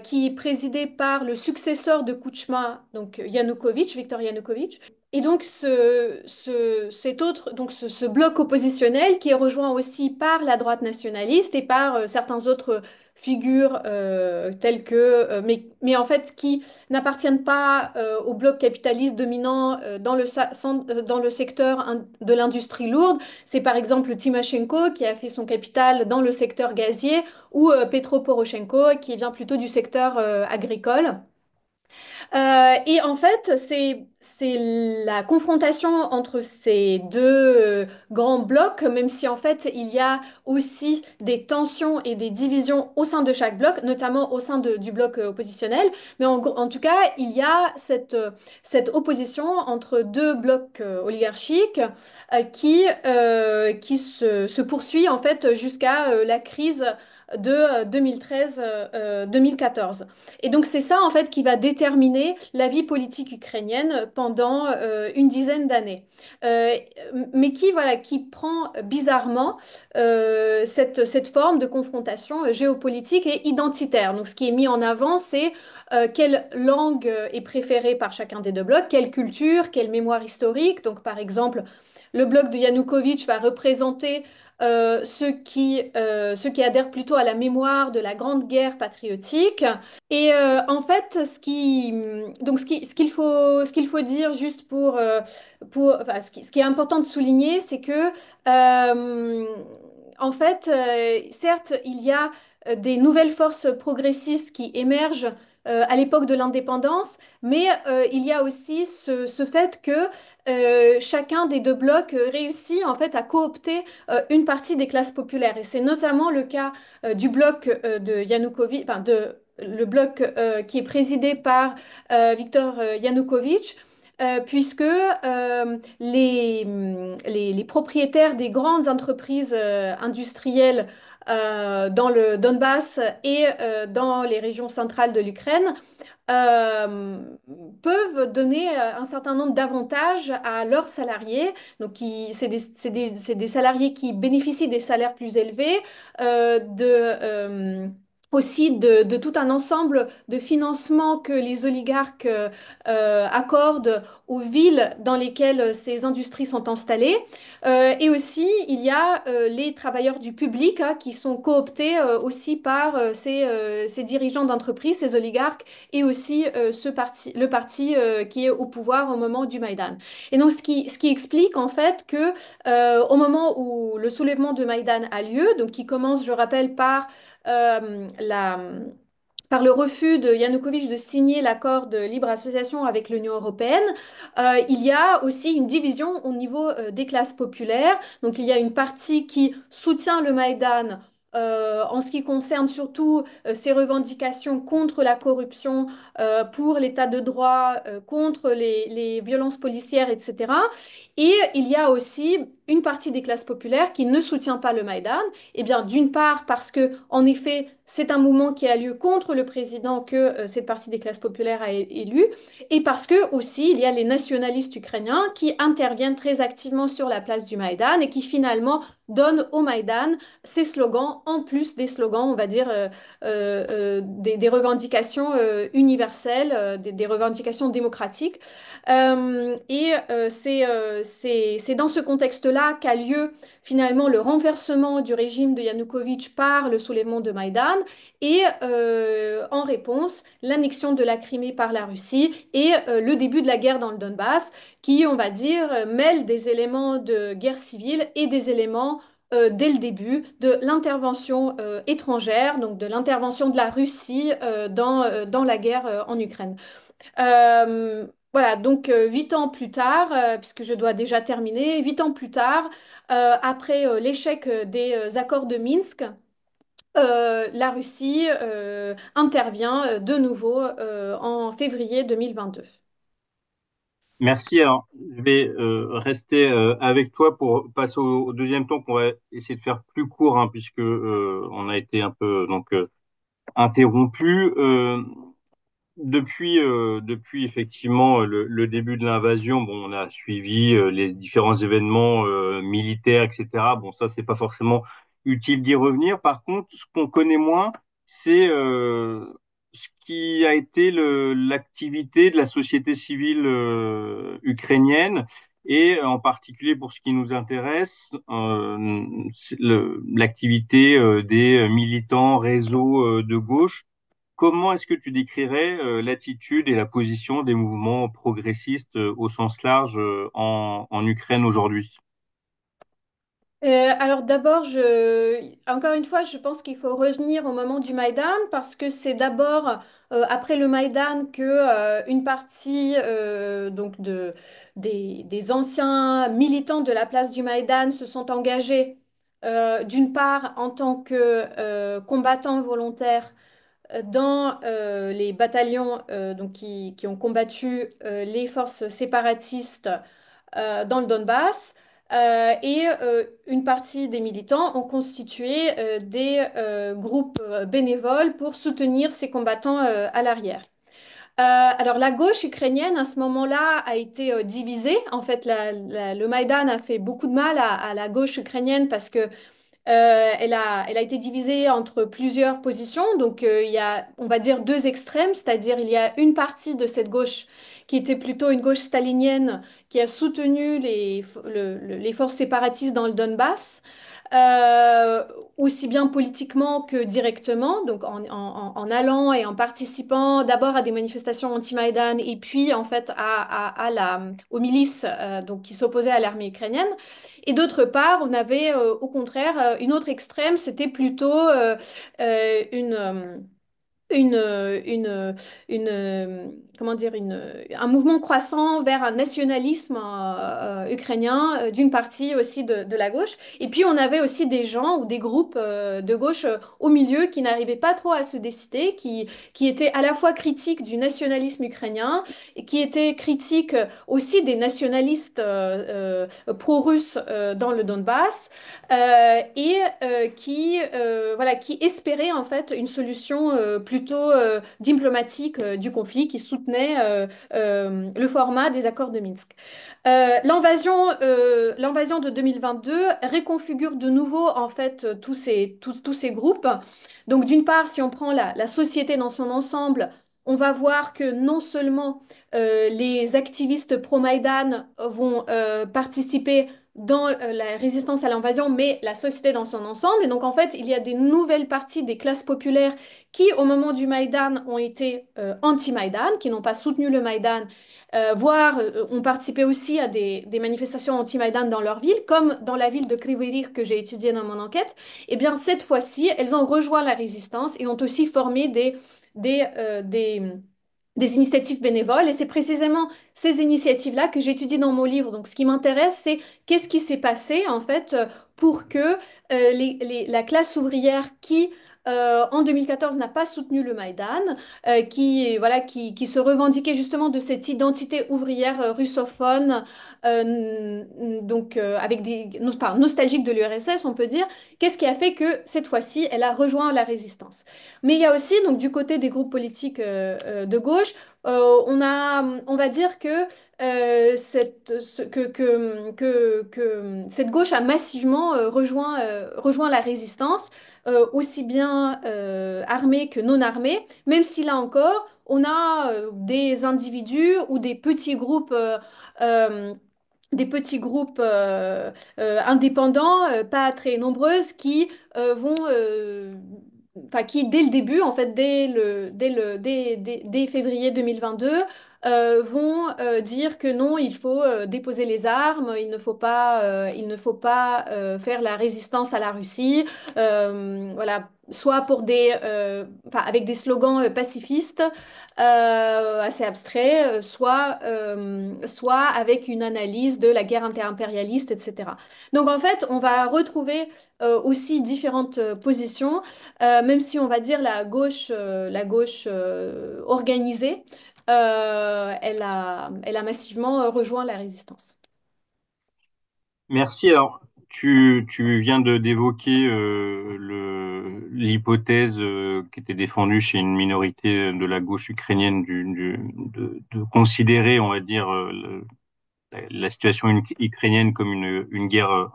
S4: qui est présidé par le successeur de Kuchma, donc Yanukovych, Viktor Yanukovych. Et donc ce bloc oppositionnel qui est rejoint aussi par la droite nationaliste et par certains autres figures telles que, mais en fait qui n'appartiennent pas au bloc capitaliste dominant dans le secteur de l'industrie lourde. C'est par exemple Timoshenko qui a fait son capital dans le secteur gazier ou Petro Poroshenko qui vient plutôt du secteur agricole. Et en fait, c'est la confrontation entre ces deux grands blocs, même si en fait il y a aussi des tensions et des divisions au sein de chaque bloc, notamment au sein du bloc oppositionnel. Mais en tout cas, il y a cette opposition entre deux blocs oligarchiques qui se poursuit en fait jusqu'à la crise de 2013-2014. Et donc c'est ça en fait qui va déterminer la vie politique ukrainienne pendant une dizaine d'années. Euh, mais qui prend bizarrement cette forme de confrontation géopolitique et identitaire. Donc ce qui est mis en avant, c'est quelle langue est préférée par chacun des deux blocs, quelle culture, quelle mémoire historique. Donc par exemple, le bloc de Yanukovych va représenter ceux qui adhèrent plutôt à la mémoire de la Grande Guerre patriotique. Et en fait, ce qu'il faut dire juste enfin, ce qui est important de souligner, c'est que en fait, certes, il y a des nouvelles forces progressistes qui émergent à l'époque de l'indépendance, mais il y a aussi ce fait que chacun des deux blocs réussit en fait à coopter une partie des classes populaires. Et c'est notamment le cas du bloc de Yanukovych, enfin le bloc qui est présidé par Viktor Yanukovych. Puisque les propriétaires des grandes entreprises industrielles dans le Donbass et dans les régions centrales de l'Ukraine euh, peuvent donner un certain nombre d'avantages à leurs salariés. Donc, c'est des salariés qui bénéficient des salaires plus élevés, aussi de tout un ensemble de financements que les oligarques accordent aux villes dans lesquelles ces industries sont installées. Et aussi, il y a les travailleurs du public hein, qui sont cooptés aussi par ces dirigeants d'entreprise, ces oligarques, et aussi le parti qui est au pouvoir au moment du Maïdan. Et donc, ce qui explique en fait que au moment où le soulèvement de Maïdan a lieu, donc qui commence, je rappelle, par le refus de Yanukovych de signer l'accord de libre association avec l'Union européenne, il y a aussi une division au niveau des classes populaires. Donc il y a une partie qui soutient le Maïdan en ce qui concerne surtout ses revendications contre la corruption, pour l'état de droit, contre les violences policières, etc. Et il y a aussi une partie des classes populaires qui ne soutient pas le Maïdan. Eh bien, d'une part parce que, en effet, c'est un mouvement qui a lieu contre le président que cette partie des classes populaires a élu, et parce que aussi il y a les nationalistes ukrainiens qui interviennent très activement sur la place du Maïdan et qui finalement donnent au Maïdan ces slogans, en plus des slogans, on va dire, des revendications universelles, des revendications démocratiques. C'est dans ce contexte-là qu'a lieu finalement le renversement du régime de Yanukovych par le soulèvement de Maïdan et en réponse l'annexion de la Crimée par la Russie et le début de la guerre dans le Donbass qui, on va dire, mêle des éléments de guerre civile et des éléments dès le début de l'intervention étrangère, donc de l'intervention de la Russie dans la guerre en Ukraine. Voilà, donc 8 ans plus tard, puisque je dois déjà terminer, 8 ans plus tard, après l'échec des accords de Minsk, la Russie intervient de nouveau en février 2022.
S1: Merci. Alors, je vais rester avec toi pour passer au deuxième temps qu'on va essayer de faire plus court, hein, puisque on a été un peu interrompu. Depuis effectivement le début de l'invasion, bon, on a suivi les différents événements militaires, etc. Bon, ça, c'est pas forcément utile d'y revenir. Par contre, ce qu'on connaît moins, c'est ce qui a été l'activité de la société civile ukrainienne. Et en particulier pour ce qui nous intéresse, l'activité des militants réseaux de gauche. Comment est-ce que tu décrirais l'attitude et la position des mouvements progressistes au sens large en Ukraine aujourd'hui?
S4: Alors d'abord, encore une fois, je pense qu'il faut revenir au moment du Maïdan parce que c'est d'abord après le Maïdan que une partie des anciens militants de la place du Maïdan se sont engagés d'une part en tant que combattants volontaires dans les bataillons qui ont combattu les forces séparatistes dans le Donbass. Une partie des militants ont constitué des groupes bénévoles pour soutenir ces combattants à l'arrière. Alors la gauche ukrainienne à ce moment-là a été divisée. En fait, le Maïdan a fait beaucoup de mal à la gauche ukrainienne parce que elle a été divisée entre plusieurs positions. Donc, il y a, on va dire, deux extrêmes, c'est-à-dire il y a une partie de cette gauche qui était plutôt une gauche stalinienne qui a soutenu les forces séparatistes dans le Donbass, euh, aussi bien politiquement que directement, donc en allant et en participant d'abord à des manifestations anti-Maïdan et puis en fait aux milices donc, qui s'opposaient à l'armée ukrainienne. Et d'autre part, on avait au contraire une autre extrême, c'était plutôt une, comment dire, un mouvement croissant vers un nationalisme ukrainien d'une partie aussi de la gauche. Et puis on avait aussi des gens ou des groupes de gauche au milieu qui n'arrivaient pas trop à se décider, qui étaient à la fois critiques du nationalisme ukrainien et qui étaient critiques aussi des nationalistes pro-russes dans le Donbass et voilà, qui espéraient en fait une solution plus plutôt diplomatique du conflit qui soutenait le format des accords de Minsk. L'invasion de 2022 réconfigure de nouveau en fait tous ces groupes. Donc d'une part, si on prend la société dans son ensemble, on va voir que non seulement les activistes pro-Maïdan vont participer dans la résistance à l'invasion, mais la société dans son ensemble. Et donc, en fait, il y a des nouvelles parties des classes populaires qui, au moment du Maïdan, ont été anti-Maïdan, qui n'ont pas soutenu le Maïdan, voire ont participé aussi à des manifestations anti-Maïdan dans leur ville, comme dans la ville de Kryvyi Rih que j'ai étudiée dans mon enquête. Eh bien, cette fois-ci, elles ont rejoint la résistance et ont aussi formé des, euh, des, des initiatives bénévoles. Et c'est précisément ces initiatives-là que j'étudie dans mon livre. Donc, ce qui m'intéresse, c'est qu'est-ce qui s'est passé, en fait, pour que la classe ouvrière qui, en 2014, n'a pas soutenu le Maïdan, qui se revendiquait justement de cette identité ouvrière russophone, avec nostalgique de l'URSS, on peut dire, qu'est-ce qui a fait que cette fois-ci, elle a rejoint la résistance. Mais il y a aussi, donc, du côté des groupes politiques de gauche, on va dire que, cette gauche a massivement rejoint la résistance, aussi bien armée que non armée, même si là encore, on a des individus ou euh, des petits groupes indépendants, pas très nombreuses, qui vont, enfin qui dès le début, en fait, dès février 2022, vont dire que non, il faut déposer les armes, il ne faut pas faire la résistance à la Russie, voilà, soit enfin, avec des slogans pacifistes assez abstraits, soit avec une analyse de la guerre interimpérialiste, etc. Donc en fait, on va retrouver aussi différentes positions, même si on va dire la gauche organisée, elle a massivement rejoint la résistance.
S1: Merci. Alors, tu viens d'évoquer l'hypothèse qui était défendue chez une minorité de la gauche ukrainienne de considérer, on va dire, la situation ukrainienne comme une guerre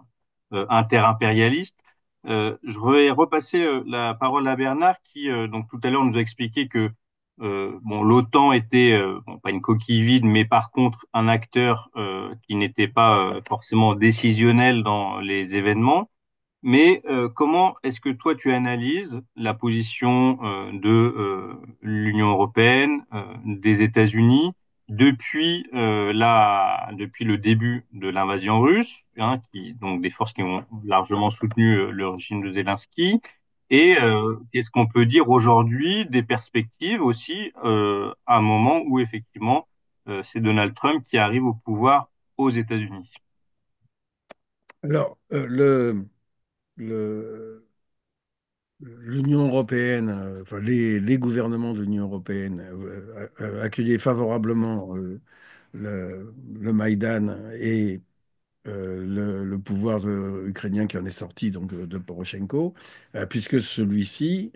S1: interimpérialiste. Je vais repasser la parole à Bernard qui, donc tout à l'heure, nous a expliqué que bon, l'OTAN était bon, pas une coquille vide, mais par contre un acteur qui n'était pas forcément décisionnel dans les événements. Mais comment est-ce que toi tu analyses la position de l'Union européenne, des États-Unis depuis le début de l'invasion russe, hein, donc des forces qui ont largement soutenu le régime de Zelensky, et qu'est-ce qu'on peut dire aujourd'hui des perspectives aussi à un moment où effectivement c'est Donald Trump qui arrive au pouvoir aux États-Unis.
S3: Alors, le- l'Union européenne, enfin les gouvernements de l'Union européenne accueillaient favorablement le Maïdan et le pouvoir ukrainien qui en est sorti, donc de Poroshenko, puisque celui-ci,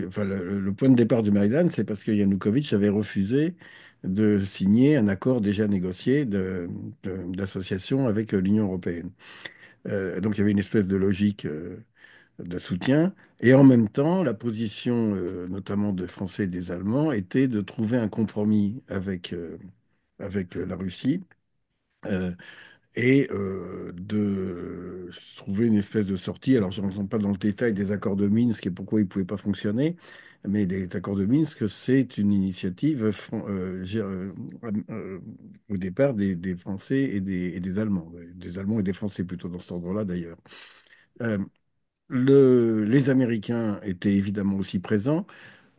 S3: enfin, le point de départ du Maïdan, c'est parce que Yanukovych avait refusé de signer un accord déjà négocié d'association avec l'Union européenne. Donc il y avait une espèce de logique de soutien, et en même temps, la position, notamment des Français et des Allemands, était de trouver un compromis avec la Russie. euh, et de trouver une espèce de sortie. Alors, je ne rentre pas dans le détail des accords de Minsk et pourquoi ils ne pouvaient pas fonctionner, mais les accords de Minsk, c'est une initiative au départ des Français et des Allemands, des Allemands et des Français plutôt dans cet ordre-là d'ailleurs. Euh, les Américains étaient évidemment aussi présents.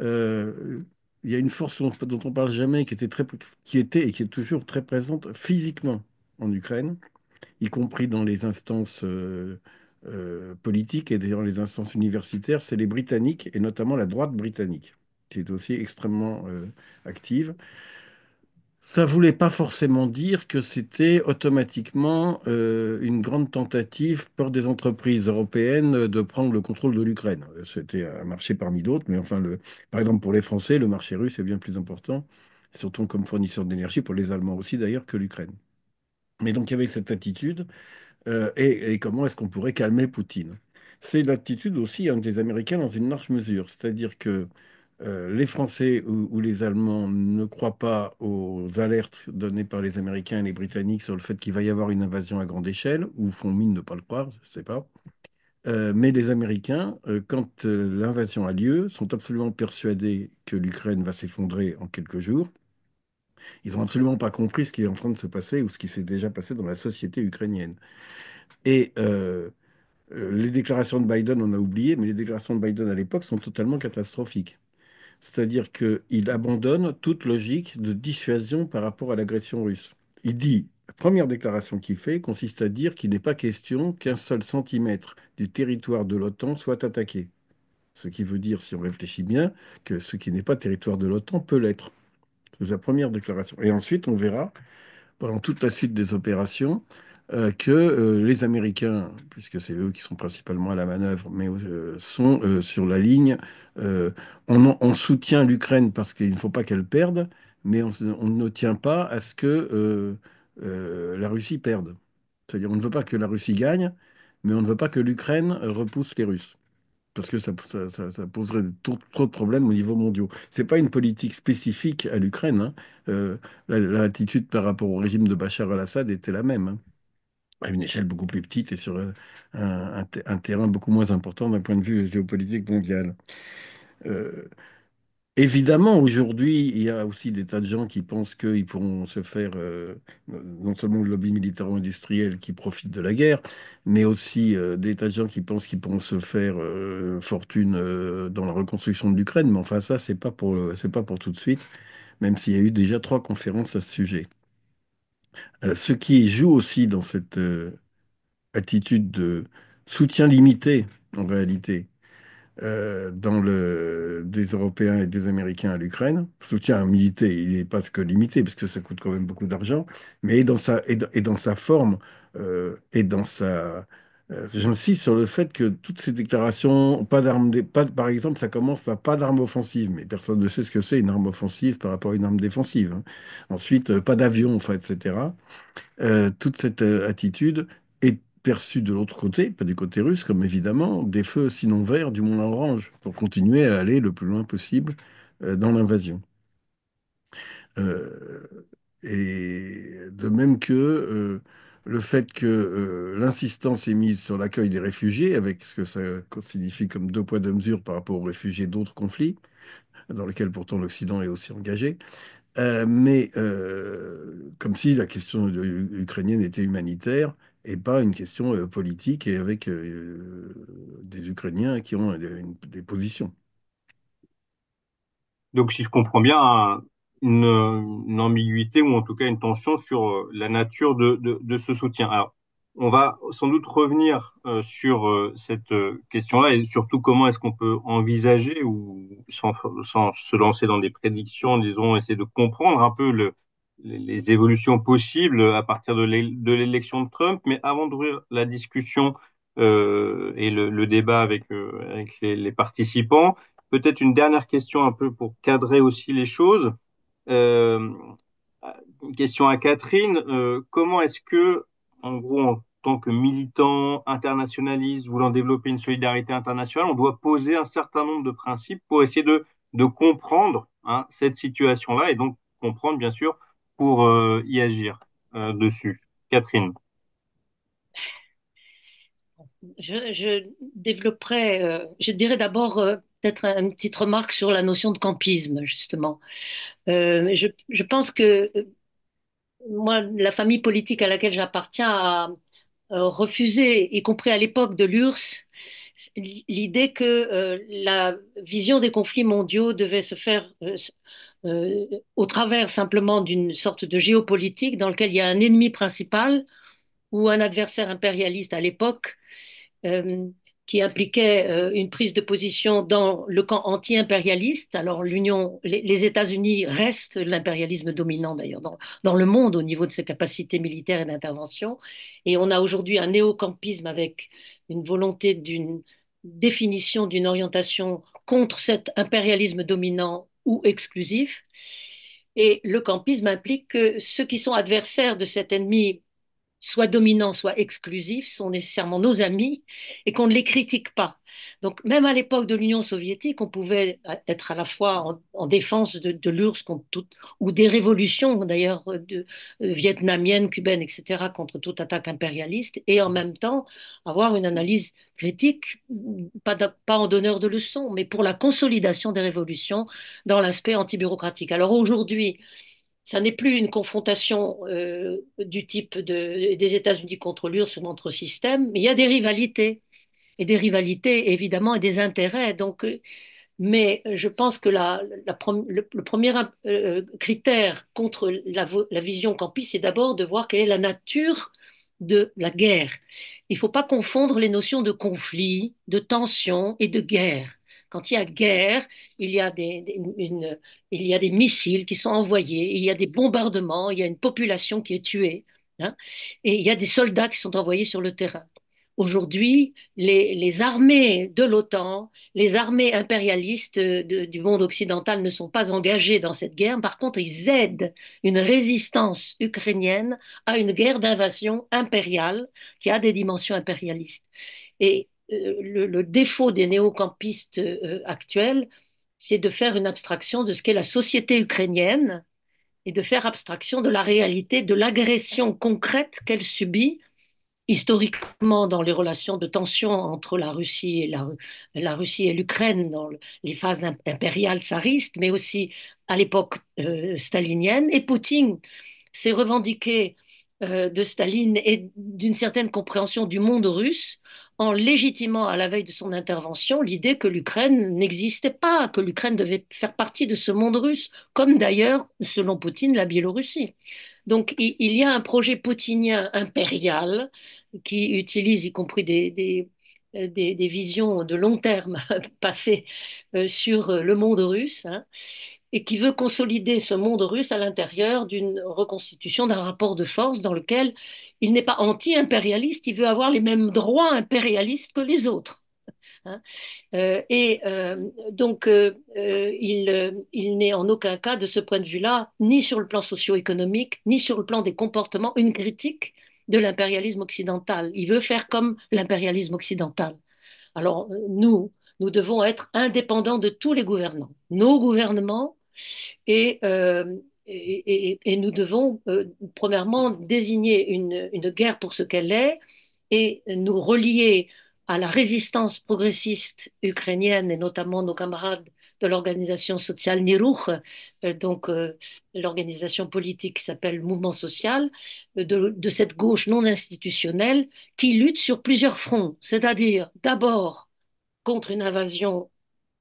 S3: Euh, il y a une force dont on parle jamais, qui était et qui est toujours très présente physiquement en Ukraine, y compris dans les instances politiques et dans les instances universitaires, c'est les Britanniques, et notamment la droite britannique, qui est aussi extrêmement active. Ça voulait pas forcément dire que c'était automatiquement une grande tentative par des entreprises européennes de prendre le contrôle de l'Ukraine. C'était un marché parmi d'autres, mais enfin, par exemple pour les Français, le marché russe est bien plus important, surtout comme fournisseur d'énergie, pour les Allemands aussi d'ailleurs, que l'Ukraine. Mais donc il y avait cette attitude, et comment est-ce qu'on pourrait calmer Poutine? C'est l'attitude aussi des Américains dans une large mesure, c'est-à-dire que les Français ou les Allemands ne croient pas aux alertes données par les Américains et les Britanniques sur le fait qu'il va y avoir une invasion à grande échelle, ou font mine de ne pas le croire, je ne sais pas. Mais les Américains, quand l'invasion a lieu, sont absolument persuadés que l'Ukraine va s'effondrer en quelques jours. Ils n'ont absolument pas compris ce qui est en train de se passer ou ce qui s'est déjà passé dans la société ukrainienne. Et les déclarations de Biden, on a oublié, mais les déclarations de Biden à l'époque sont totalement catastrophiques. C'est-à-dire qu'il abandonne toute logique de dissuasion par rapport à l'agression russe. Il dit, la première déclaration qu'il fait consiste à dire qu'il n'est pas question qu'un seul centimètre du territoire de l'OTAN soit attaqué. Ce qui veut dire, si on réfléchit bien, que ce qui n'est pas territoire de l'OTAN peut l'être. C'est sa première déclaration. Et ensuite, on verra pendant toute la suite des opérations que les Américains, puisque c'est eux qui sont principalement à la manœuvre, mais sont sur la ligne. euh, on soutient l'Ukraine parce qu'il ne faut pas qu'elle perde, mais on ne tient pas à ce que la Russie perde. C'est-à-dire, on ne veut pas que la Russie gagne, mais on ne veut pas que l'Ukraine repousse les Russes. Parce que ça poserait trop de problèmes au niveau mondial. C'est pas une politique spécifique à l'Ukraine, hein. Euh, L'attitude par rapport au régime de Bachar el-Assad était la même, hein, à une échelle beaucoup plus petite et sur un terrain beaucoup moins important d'un point de vue géopolitique mondial. Euh, Évidemment, aujourd'hui, il y a aussi des tas de gens qui pensent qu'ils pourront se faire non seulement le lobby militaro-industriel qui profite de la guerre, mais aussi des tas de gens qui pensent qu'ils pourront se faire fortune dans la reconstruction de l'Ukraine. Mais enfin, ça, c'est pas pour tout de suite, même s'il y a eu déjà 3 conférences à ce sujet. Ce qui joue aussi dans cette attitude de soutien limité, en réalité, des Européens et des Américains à l'Ukraine. Soutien militaire, il n'est pas que limité, parce que ça coûte quand même beaucoup d'argent, mais et dans sa forme, et dans sa... J'insiste sur le fait que toutes ces déclarations, pas d'armes, par exemple, ça commence par pas d'armes offensives, mais personne ne sait ce que c'est une arme offensive par rapport à une arme défensive, hein. Ensuite, pas d'avion, enfin, etc. Toute cette attitude est perçue de l'autre côté, pas du côté russe, comme évidemment des feux sinon verts du Moulin Orange, pour continuer à aller le plus loin possible dans l'invasion. Euh, et de même que le fait que l'insistance est mise sur l'accueil des réfugiés, avec ce que ça signifie comme 2 poids 2 mesures par rapport aux réfugiés d'autres conflits, dans lesquels pourtant l'Occident est aussi engagé, mais comme si la question ukrainienne était humanitaire et pas une question politique et avec des Ukrainiens qui ont des positions.
S1: Donc, si je comprends bien, une ambiguïté ou en tout cas une tension sur la nature de ce soutien. Alors, on va sans doute revenir sur cette question-là et surtout comment est-ce qu'on peut envisager ou sans se lancer dans des prédictions, disons, essayer de comprendre un peu les évolutions possibles à partir de l'élection de Trump. Mais avant d'ouvrir la discussion et le débat avec les participants, peut-être une dernière question un peu pour cadrer aussi les choses. Euh, une question à Catherine. Comment est-ce que, en gros, en tant que militant internationaliste, voulant développer une solidarité internationale, on doit poser un certain nombre de principes pour essayer de comprendre hein, cette situation-là et donc comprendre, bien sûr, pour y agir dessus. Catherine.
S2: Je développerai, je dirais d'abord peut-être une petite remarque sur la notion de campisme, justement. Je pense que moi, la famille politique à laquelle j'appartiens a refusé, y compris à l'époque de l'URSS, l'idée que la vision des conflits mondiaux devait se faire au travers simplement d'une sorte de géopolitique dans lequel il y a un ennemi principal ou un adversaire impérialiste à l'époque. Euh, qui impliquait une prise de position dans le camp anti-impérialiste. Alors les États-Unis restent l'impérialisme dominant d'ailleurs dans le monde au niveau de ses capacités militaires et d'intervention. Et on a aujourd'hui un néocampisme avec une volonté d'une définition d'une orientation contre cet impérialisme dominant ou exclusif. Et le campisme implique que ceux qui sont adversaires de cet ennemi soit dominants, soit exclusifs, sont nécessairement nos amis et qu'on ne les critique pas. Donc, même à l'époque de l'Union soviétique, on pouvait être à la fois en défense de l'URSS ou des révolutions, d'ailleurs, vietnamiennes, cubaines, etc., contre toute attaque impérialiste, et en même temps avoir une analyse critique, pas en donneur de leçons, mais pour la consolidation des révolutions dans l'aspect antibureaucratique. Alors aujourd'hui, ça n'est plus une confrontation du type des États-Unis contre l'URSS ou contre système, mais il y a des rivalités, et des rivalités évidemment et des intérêts. Donc, mais je pense que le premier critère contre la vision campiste, c'est d'abord de voir quelle est la nature de la guerre. Il ne faut pas confondre les notions de conflit, de tension et de guerre. Quand il y a guerre, il y a il y a des missiles qui sont envoyés, il y a des bombardements, il y a une population qui est tuée, hein, et il y a des soldats qui sont envoyés sur le terrain. Aujourd'hui, les armées de l'OTAN, les armées impérialistes du monde occidental ne sont pas engagées dans cette guerre. Par contre, ils aident une résistance ukrainienne à une guerre d'invasion impériale qui a des dimensions impérialistes. Et le défaut des néocampistes actuels, c'est de faire une abstraction de ce qu'est la société ukrainienne et de faire abstraction de la réalité de l'agression concrète qu'elle subit historiquement dans les relations de tension entre la Russie et l'Ukraine dans les phases impériales tsaristes, mais aussi à l'époque stalinienne. Et Poutine s'est revendiqué de Staline et d'une certaine compréhension du monde russe en légitimant à la veille de son intervention l'idée que l'Ukraine n'existait pas, que l'Ukraine devait faire partie de ce monde russe, comme d'ailleurs, selon Poutine, la Biélorussie. Donc il y a un projet poutinien impérial qui utilise y compris des visions de long terme passées sur le monde russe, hein, et qui veut consolider ce monde russe à l'intérieur d'une reconstitution d'un rapport de force dans lequel il n'est pas anti-impérialiste, il veut avoir les mêmes droits impérialistes que les autres, hein. Il n'est en aucun cas, de ce point de vue-là, ni sur le plan socio-économique, ni sur le plan des comportements, une critique de l'impérialisme occidental. Il veut faire comme l'impérialisme occidental. Alors, nous devons être indépendants de tous les gouvernants, nos gouvernements, et, euh, et nous devons, premièrement, désigner une guerre pour ce qu'elle est et nous relier à la résistance progressiste ukrainienne et notamment nos camarades de l'organisation sociale Niruch, l'organisation politique qui s'appelle Mouvement social, de cette gauche non institutionnelle qui lutte sur plusieurs fronts, c'est-à-dire d'abord contre une invasion,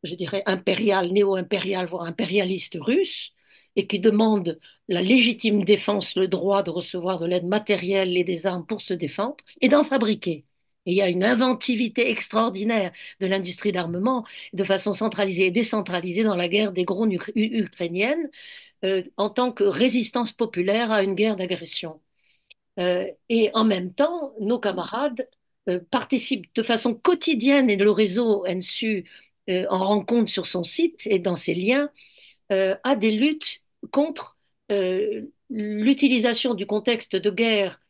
S2: je dirais, impériale, néo-impériale, voire impérialiste russe, et qui demande la légitime défense, le droit de recevoir de l'aide matérielle et des armes pour se défendre, et d'en fabriquer. Et il y a une inventivité extraordinaire de l'industrie d'armement de façon centralisée et décentralisée dans la guerre des drones ukrainiennes en tant que résistance populaire à une guerre d'agression. Et en même temps, nos camarades participent de façon quotidienne, et le réseau NSU en rend compte sur son site et dans ses liens, à des luttes contre l'utilisation du contexte de guerre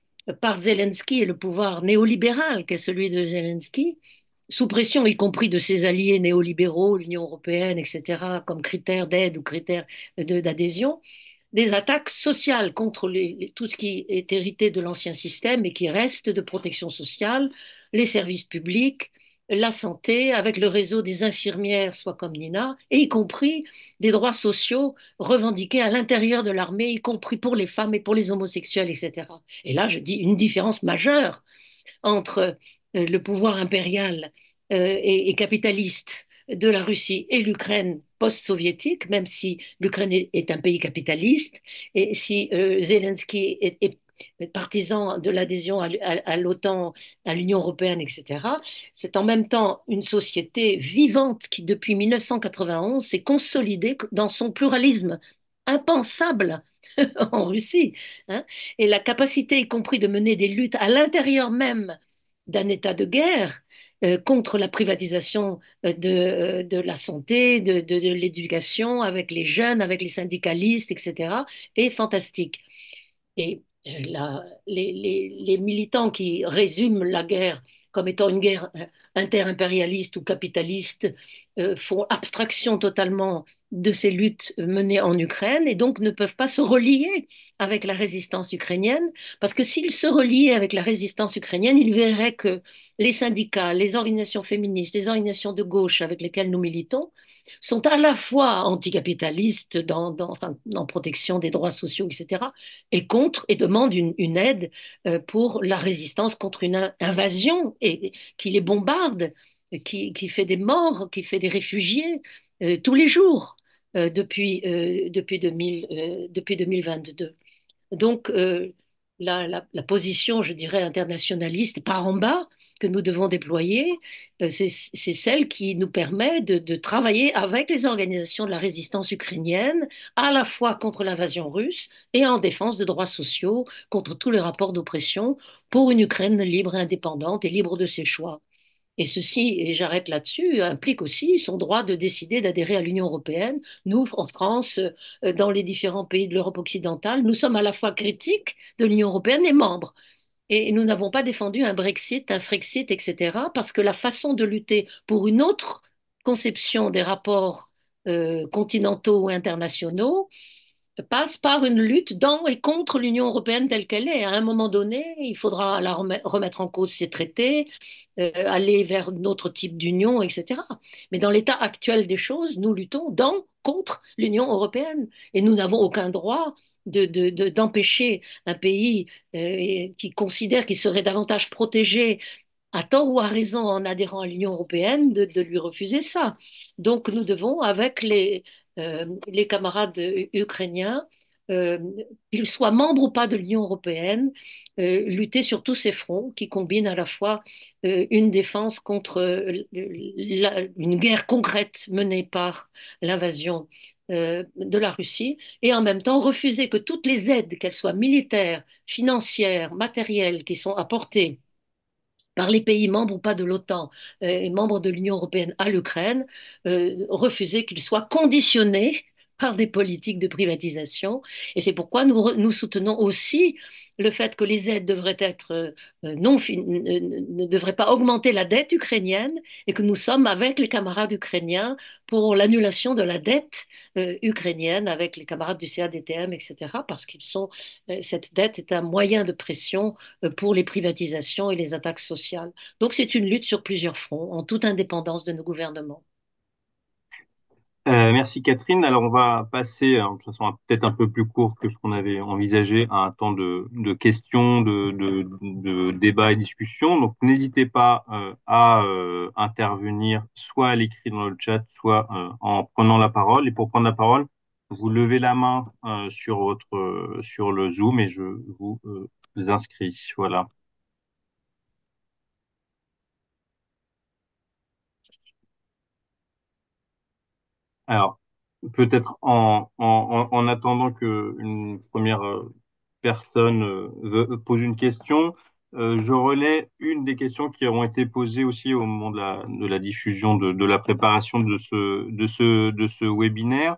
S2: par Zelensky et le pouvoir néolibéral qu'est celui de Zelensky, sous pression y compris de ses alliés néolibéraux, l'Union européenne, etc., comme critère d'aide ou critère d'adhésion, des attaques sociales contre tout ce qui est hérité de l'ancien système et qui reste de protection sociale, les services publics, la santé, avec le réseau des infirmières, soit comme Nina, et y compris des droits sociaux revendiqués à l'intérieur de l'armée, y compris pour les femmes et pour les homosexuels, etc. Et là, je dis une différence majeure entre le pouvoir impérial et capitaliste de la Russie et l'Ukraine post-soviétique, même si l'Ukraine est un pays capitaliste, et si Zelensky partisan de l'adhésion à l'OTAN, à l'Union européenne, etc., c'est en même temps une société vivante qui, depuis 1991, s'est consolidée dans son pluralisme impensable en Russie, hein, et la capacité, y compris, de mener des luttes à l'intérieur même d'un état de guerre contre la privatisation de la santé, de l'éducation, avec les jeunes, avec les syndicalistes, etc., est fantastique. Et les militants qui résument la guerre comme étant une guerre inter-impérialiste ou capitaliste font abstraction totalement de ces luttes menées en Ukraine et donc ne peuvent pas se relier avec la résistance ukrainienne, parce que s'ils se reliaient avec la résistance ukrainienne, ils verraient que les syndicats, les organisations féministes, les organisations de gauche avec lesquelles nous militons sont à la fois anticapitalistes enfin, en protection des droits sociaux, etc., et contre et demandent une aide pour la résistance contre une invasion et qui les bombarde, qui fait des morts, qui fait des réfugiés tous les jours depuis 2022. Donc, la position, je dirais, internationaliste par en bas que nous devons déployer, c'est celle qui nous permet de travailler avec les organisations de la résistance ukrainienne, à la fois contre l'invasion russe et en défense de droits sociaux, contre tous les rapports d'oppression, pour une Ukraine libre, indépendante et libre de ses choix. Et ceci, et j'arrête là-dessus, implique aussi son droit de décider d'adhérer à l'Union européenne. Nous, en France, dans les différents pays de l'Europe occidentale, nous sommes à la fois critiques de l'Union européenne et membres. Et nous n'avons pas défendu un Brexit, un Frexit, etc., parce que la façon de lutter pour une autre conception des rapports continentaux ou internationaux passe par une lutte dans et contre l'Union européenne telle qu'elle est. À un moment donné, il faudra remettre en cause ces traités, aller vers d'autres types d'union, etc. Mais dans l'état actuel des choses, nous luttons contre l'Union européenne et nous n'avons aucun droit d'empêcher un pays qui considère qu'il serait davantage protégé à tort ou à raison en adhérant à l'Union européenne, de lui refuser ça. Donc nous devons, avec les camarades ukrainiens, euh, qu'ils soient membres ou pas de l'Union européenne, lutter sur tous ces fronts qui combinent à la fois une défense contre une guerre concrète menée par l'invasion de la Russie et en même temps refuser que toutes les aides, qu'elles soient militaires, financières, matérielles, qui sont apportées par les pays membres ou pas de l'OTAN et membres de l'Union européenne à l'Ukraine, refuser qu'ils soient conditionnés par des politiques de privatisation. Et c'est pourquoi nous soutenons aussi le fait que les aides devraient être ne devraient pas augmenter la dette ukrainienne et que nous sommes avec les camarades ukrainiens pour l'annulation de la dette ukrainienne avec les camarades du CADTM, etc., parce cette dette est un moyen de pression pour les privatisations et les attaques sociales. Donc c'est une lutte sur plusieurs fronts, en toute indépendance de nos gouvernements.
S1: Merci Catherine. Alors on va passer, de toute façon peut-être un peu plus court que ce qu'on avait envisagé, à un temps de questions, de débats et discussions. Donc n'hésitez pas à intervenir soit à l'écrit dans le chat, soit en prenant la parole. Et pour prendre la parole, vous levez la main sur le Zoom et je vous inscris. Voilà. Alors, peut-être en attendant que une première personne pose une question, je relais une des questions qui ont été posées aussi au moment de la diffusion de la préparation de ce webinaire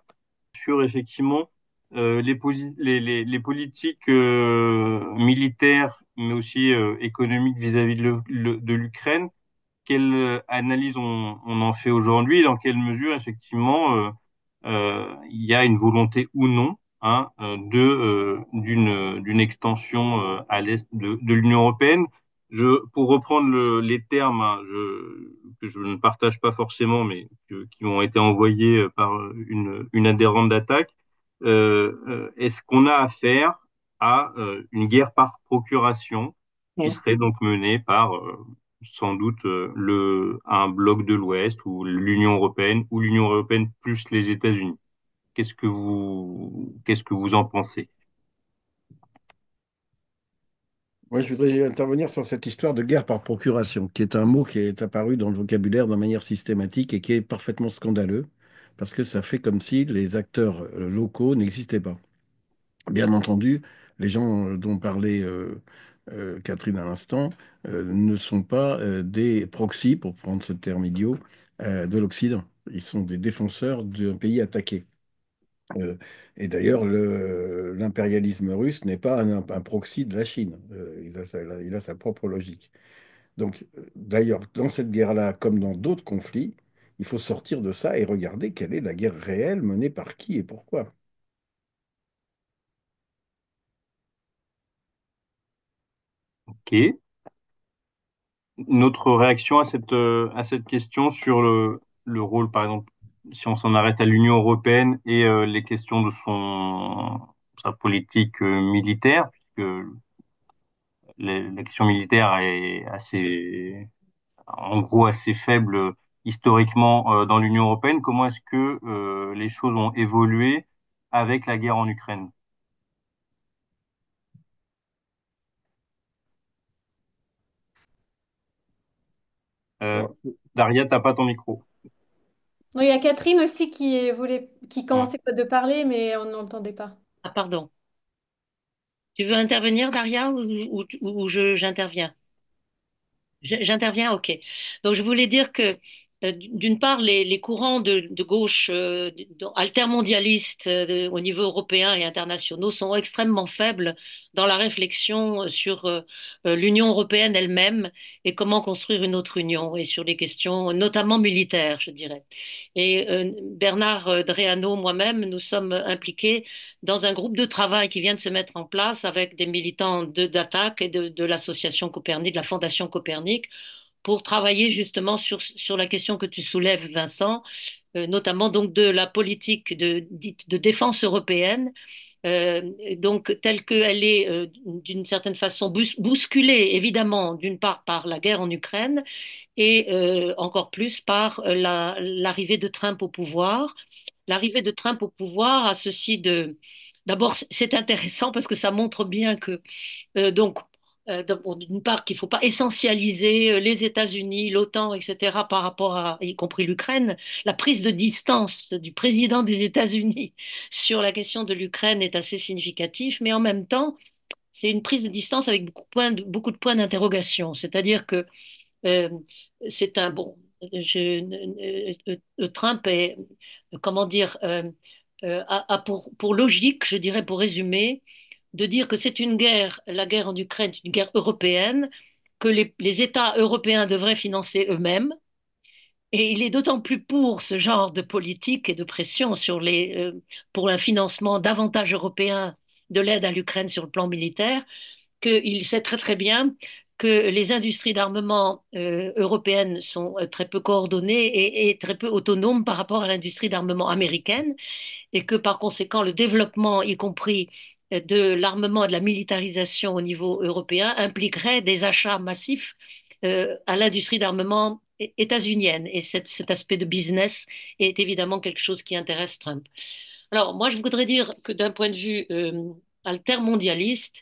S1: sur effectivement les politiques militaires, mais aussi économiques vis-à-vis de l'Ukraine. Quelle analyse on en fait aujourd'hui et dans quelle mesure effectivement il y a une volonté ou non hein, d'une extension à l'est de l'Union européenne. Pour reprendre les termes hein, que je ne partage pas forcément, mais qui ont été envoyés par une adhérente d'attaque, est-ce qu'on a affaire à une guerre par procuration qui serait donc menée par sans doute un bloc de l'Ouest ou l'Union européenne plus les États-Unis. Qu'est-ce que vous en pensez?
S3: Moi, je voudrais intervenir sur cette histoire de guerre par procuration, qui est un mot qui est apparu dans le vocabulaire de manière systématique et qui est parfaitement scandaleux, parce que ça fait comme si les acteurs locaux n'existaient pas. Bien entendu, les gens dont parlait Catherine à l'instant ne sont pas des proxys, pour prendre ce terme idiot, de l'Occident. Ils sont des défenseurs d'un pays attaqué. Euh, et d'ailleurs, l'impérialisme russe n'est pas un proxy de la Chine. Il a sa propre logique. Donc, d'ailleurs, dans cette guerre-là, comme dans d'autres conflits, il faut sortir de ça et regarder quelle est la guerre réelle menée par qui et pourquoi.
S1: Ok. Notre réaction à cette question sur le rôle, par exemple, si on s'en arrête à l'Union européenne et les questions de sa politique militaire, puisque la question militaire est assez, en gros, assez faible historiquement dans l'Union européenne. Comment est-ce que les choses ont évolué avec la guerre en Ukraine? Euh,
S3: Alors,
S1: Daria, t'as pas ton micro.
S4: Non, il y a Catherine aussi qui
S1: Ouais.
S4: commençait de parler, mais on n'entendait pas.
S2: Ah, pardon. Tu veux intervenir, Daria, ou j'interviens? J'interviens, ok. Donc, je voulais dire que, d'une part, les courants de gauche altermondialistes au niveau européen et internationaux sont extrêmement faibles dans la réflexion sur l'Union européenne elle-même et comment construire une autre union et sur les questions notamment militaires, je dirais. Et Bernard Dréano, moi-même, nous sommes impliqués dans un groupe de travail qui vient de se mettre en place avec des militants d'attaque et de l'association Copernic, de la Fondation Copernic, pour travailler justement sur la question que tu soulèves, Vincent, notamment donc de la politique de défense européenne, donc telle qu'elle est d'une certaine façon bousculée, évidemment, d'une part par la guerre en Ukraine et encore plus par l'arrivée de Trump au pouvoir. L'arrivée de Trump au pouvoir a ceci de... D'abord, c'est intéressant parce que ça montre bien que donc, d'une part, qu'il ne faut pas essentialiser les États-Unis, l'OTAN, etc., par rapport à, y compris l'Ukraine. La prise de distance du président des États-Unis sur la question de l'Ukraine est assez significative, mais en même temps, c'est une prise de distance avec beaucoup de points d'interrogation. C'est-à-dire que euh, c'est un bon. Trump est, comment dire, a pour logique, je dirais, pour résumer, de dire que c'est une guerre, la guerre en Ukraine, une guerre européenne, que les États européens devraient financer eux-mêmes. Et il est d'autant plus pour ce genre de politique et de pression pour un financement davantage européen de l'aide à l'Ukraine sur le plan militaire, qu'il sait très très bien que les industries d'armement européennes sont très peu coordonnées et très peu autonomes par rapport à l'industrie d'armement américaine et que par conséquent le développement, y compris de l'armement et de la militarisation au niveau européen, impliquerait des achats massifs à l'industrie d'armement états-unienne. Et cet aspect de business est évidemment quelque chose qui intéresse Trump. Alors moi, je voudrais dire que d'un point de vue altermondialiste,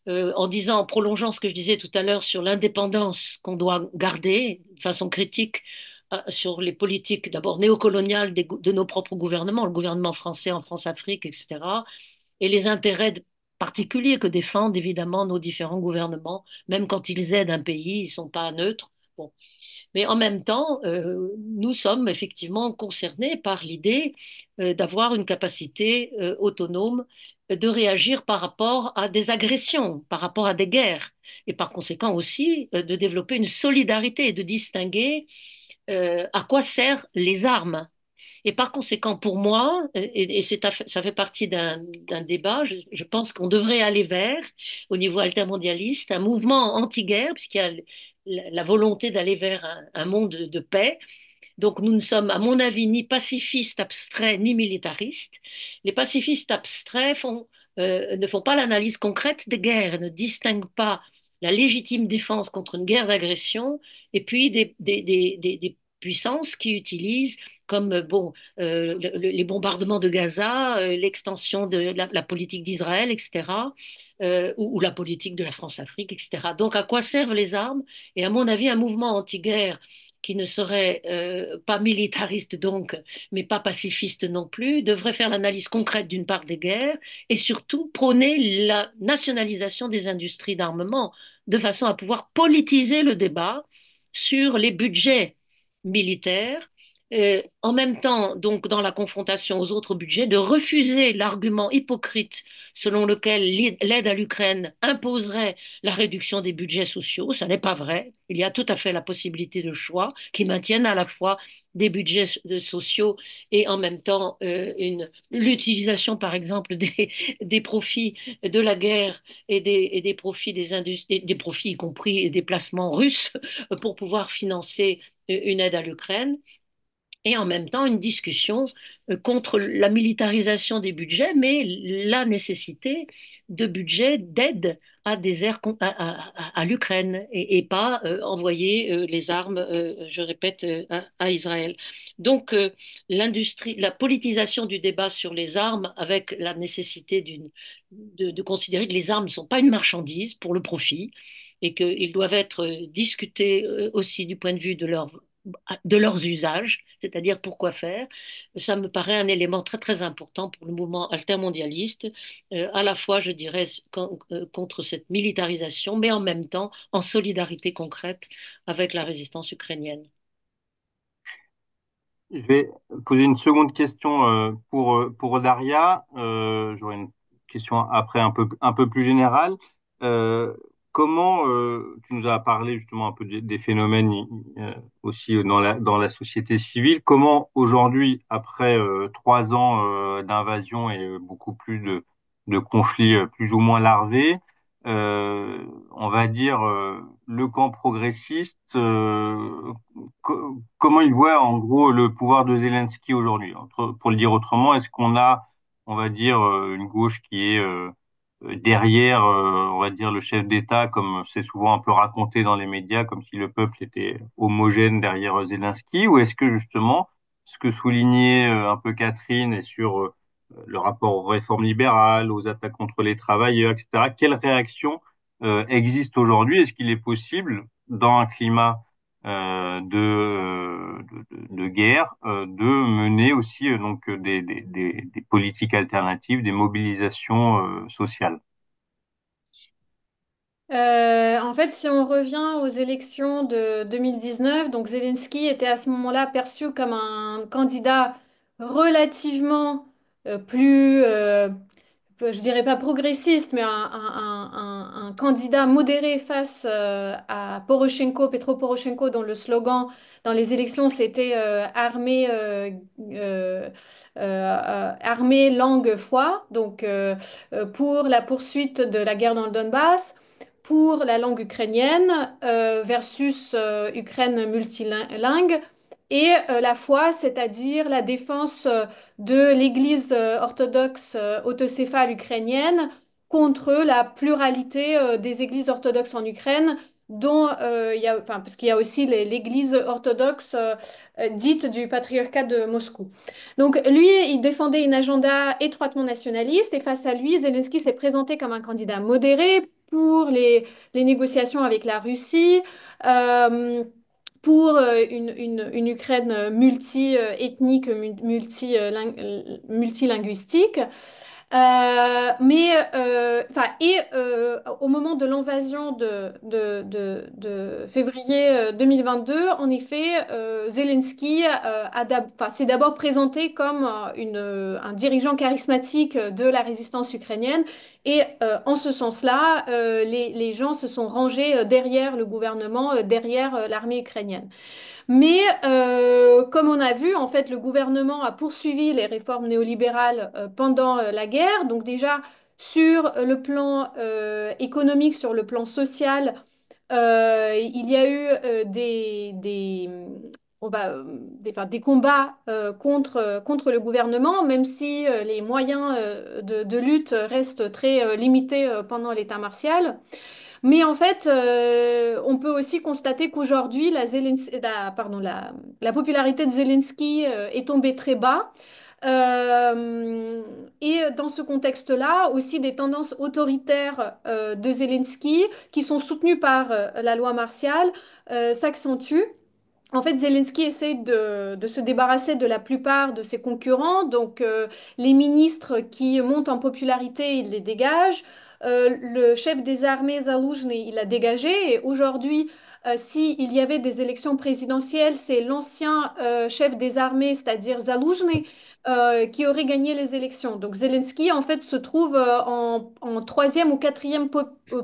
S2: en disant, en prolongeant ce que je disais tout à l'heure sur l'indépendance qu'on doit garder de façon critique sur les politiques d'abord néocoloniales de nos propres gouvernements, le gouvernement français en France-Afrique, etc., et les intérêts particuliers que défendent évidemment nos différents gouvernements, même quand ils aident un pays, ils ne sont pas neutres. Bon. Mais en même temps, nous sommes effectivement concernés par l'idée d'avoir une capacité autonome de réagir par rapport à des agressions, par rapport à des guerres, et par conséquent aussi de développer une solidarité et de distinguer à quoi servent les armes. Et par conséquent, pour moi, ça fait partie d'un débat, je pense qu'on devrait aller vers, au niveau altermondialiste, un mouvement anti-guerre, puisqu'il y a la volonté d'aller vers un monde de paix. Donc nous ne sommes, à mon avis, ni pacifistes abstraits, ni militaristes. Les pacifistes abstraits ne font pas l'analyse concrète des guerres, ne distinguent pas la légitime défense contre une guerre d'agression et puis des puissances qui utilisent comme bon, les bombardements de Gaza, l'extension de la politique d'Israël, etc., ou la politique de la France-Afrique, etc. Donc, à quoi servent les armes? Et à mon avis, un mouvement anti-guerre qui ne serait pas militariste donc, mais pas pacifiste non plus, devrait faire l'analyse concrète d'une part des guerres et surtout prôner la nationalisation des industries d'armement de façon à pouvoir politiser le débat sur les budgets militaires. En même temps, donc dans la confrontation aux autres budgets, de refuser l'argument hypocrite selon lequel l'aide à l'Ukraine imposerait la réduction des budgets sociaux. Ça n'est pas vrai. Il y a tout à fait la possibilité de choix qui maintiennent à la fois des budgets sociaux et en même temps l'utilisation, par exemple, des profits de la guerre et des profits des profits, y compris des placements russes, pour pouvoir financer une aide à l'Ukraine et en même temps une discussion contre la militarisation des budgets, mais la nécessité de budgets d'aide à des aires à l'Ukraine et pas envoyer les armes, je répète, à Israël. Donc l'industrie, la politisation du débat sur les armes avec la nécessité de considérer que les armes ne sont pas une marchandise pour le profit et qu'ils doivent être discutés aussi du point de vue de leurs usages, c'est-à-dire pourquoi faire. Ça me paraît un élément très très important pour le mouvement altermondialiste, à la fois, je dirais, contre cette militarisation, mais en même temps en solidarité concrète avec la résistance ukrainienne.
S1: Je vais poser une seconde question pour Daria. J'aurai une question après un peu plus générale. Euh, Comment tu nous as parlé justement un peu des phénomènes aussi dans la société civile. Comment aujourd'hui, après 3 ans d'invasion et beaucoup plus de conflits plus ou moins larvés, on va dire le camp progressiste comment il voit en gros le pouvoir de Zelensky aujourd'hui? Pour le dire autrement, est-ce qu'on a, on va dire, une gauche qui est derrière, on va dire, le chef d'État, comme c'est souvent un peu raconté dans les médias, comme si le peuple était homogène derrière Zelensky, ou est-ce que justement, ce que soulignait un peu Catherine et sur le rapport aux réformes libérales, aux attaques contre les travailleurs, etc., quelle réaction existe aujourd'hui? Est-ce qu'il est possible, dans un climat de guerre, de mener aussi donc des politiques alternatives, des mobilisations sociales.
S4: En fait, si on revient aux élections de 2019, donc Zelensky était à ce moment-là perçu comme un candidat relativement plus, je dirais pas progressiste, mais un candidat modéré face à Poroshenko, Petro Poroshenko, dont le slogan dans les élections c'était armée, langue, foi, donc pour la poursuite de la guerre dans le Donbass pour la langue ukrainienne versus Ukraine multilingue et la foi, c'est-à-dire la défense de l'Église orthodoxe autocéphale ukrainienne contre la pluralité des églises orthodoxes en Ukraine, dont il y a, enfin, parce qu'il y a aussi l'Église orthodoxe dite du patriarcat de Moscou. Donc lui, il défendait une agenda étroitement nationaliste et face à lui, Zelensky s'est présenté comme un candidat modéré pour les négociations avec la Russie, euh, pour une Ukraine multi-ethnique, multilinguistique. Au moment de l'invasion de février 2022, en effet, Zelensky s'est d'abord présenté comme un dirigeant charismatique de la résistance ukrainienne. Et en ce sens-là, les gens se sont rangés derrière le gouvernement, derrière l'armée ukrainienne. Mais comme on a vu, en fait, le gouvernement a poursuivi les réformes néolibérales pendant la guerre. Donc déjà, sur le plan économique, sur le plan social, il y a eu des combats contre le gouvernement, même si les moyens de lutte restent très limités pendant l'état martial. Mais en fait, on peut aussi constater qu'aujourd'hui, la popularité de Zelensky est tombée très bas. Euh, et dans ce contexte-là, aussi des tendances autoritaires de Zelensky, qui sont soutenues par la loi martiale, s'accentuent. En fait, Zelensky essaie de se débarrasser de la plupart de ses concurrents. Donc, les ministres qui montent en popularité, il les dégage. Le chef des armées, Zaloujny, il l'a dégagé. Et aujourd'hui, s'il y avait des élections présidentielles, c'est l'ancien chef des armées, c'est-à-dire Zaloujny, qui aurait gagné les élections. Donc, Zelensky, en fait, se trouve en troisième ou quatrième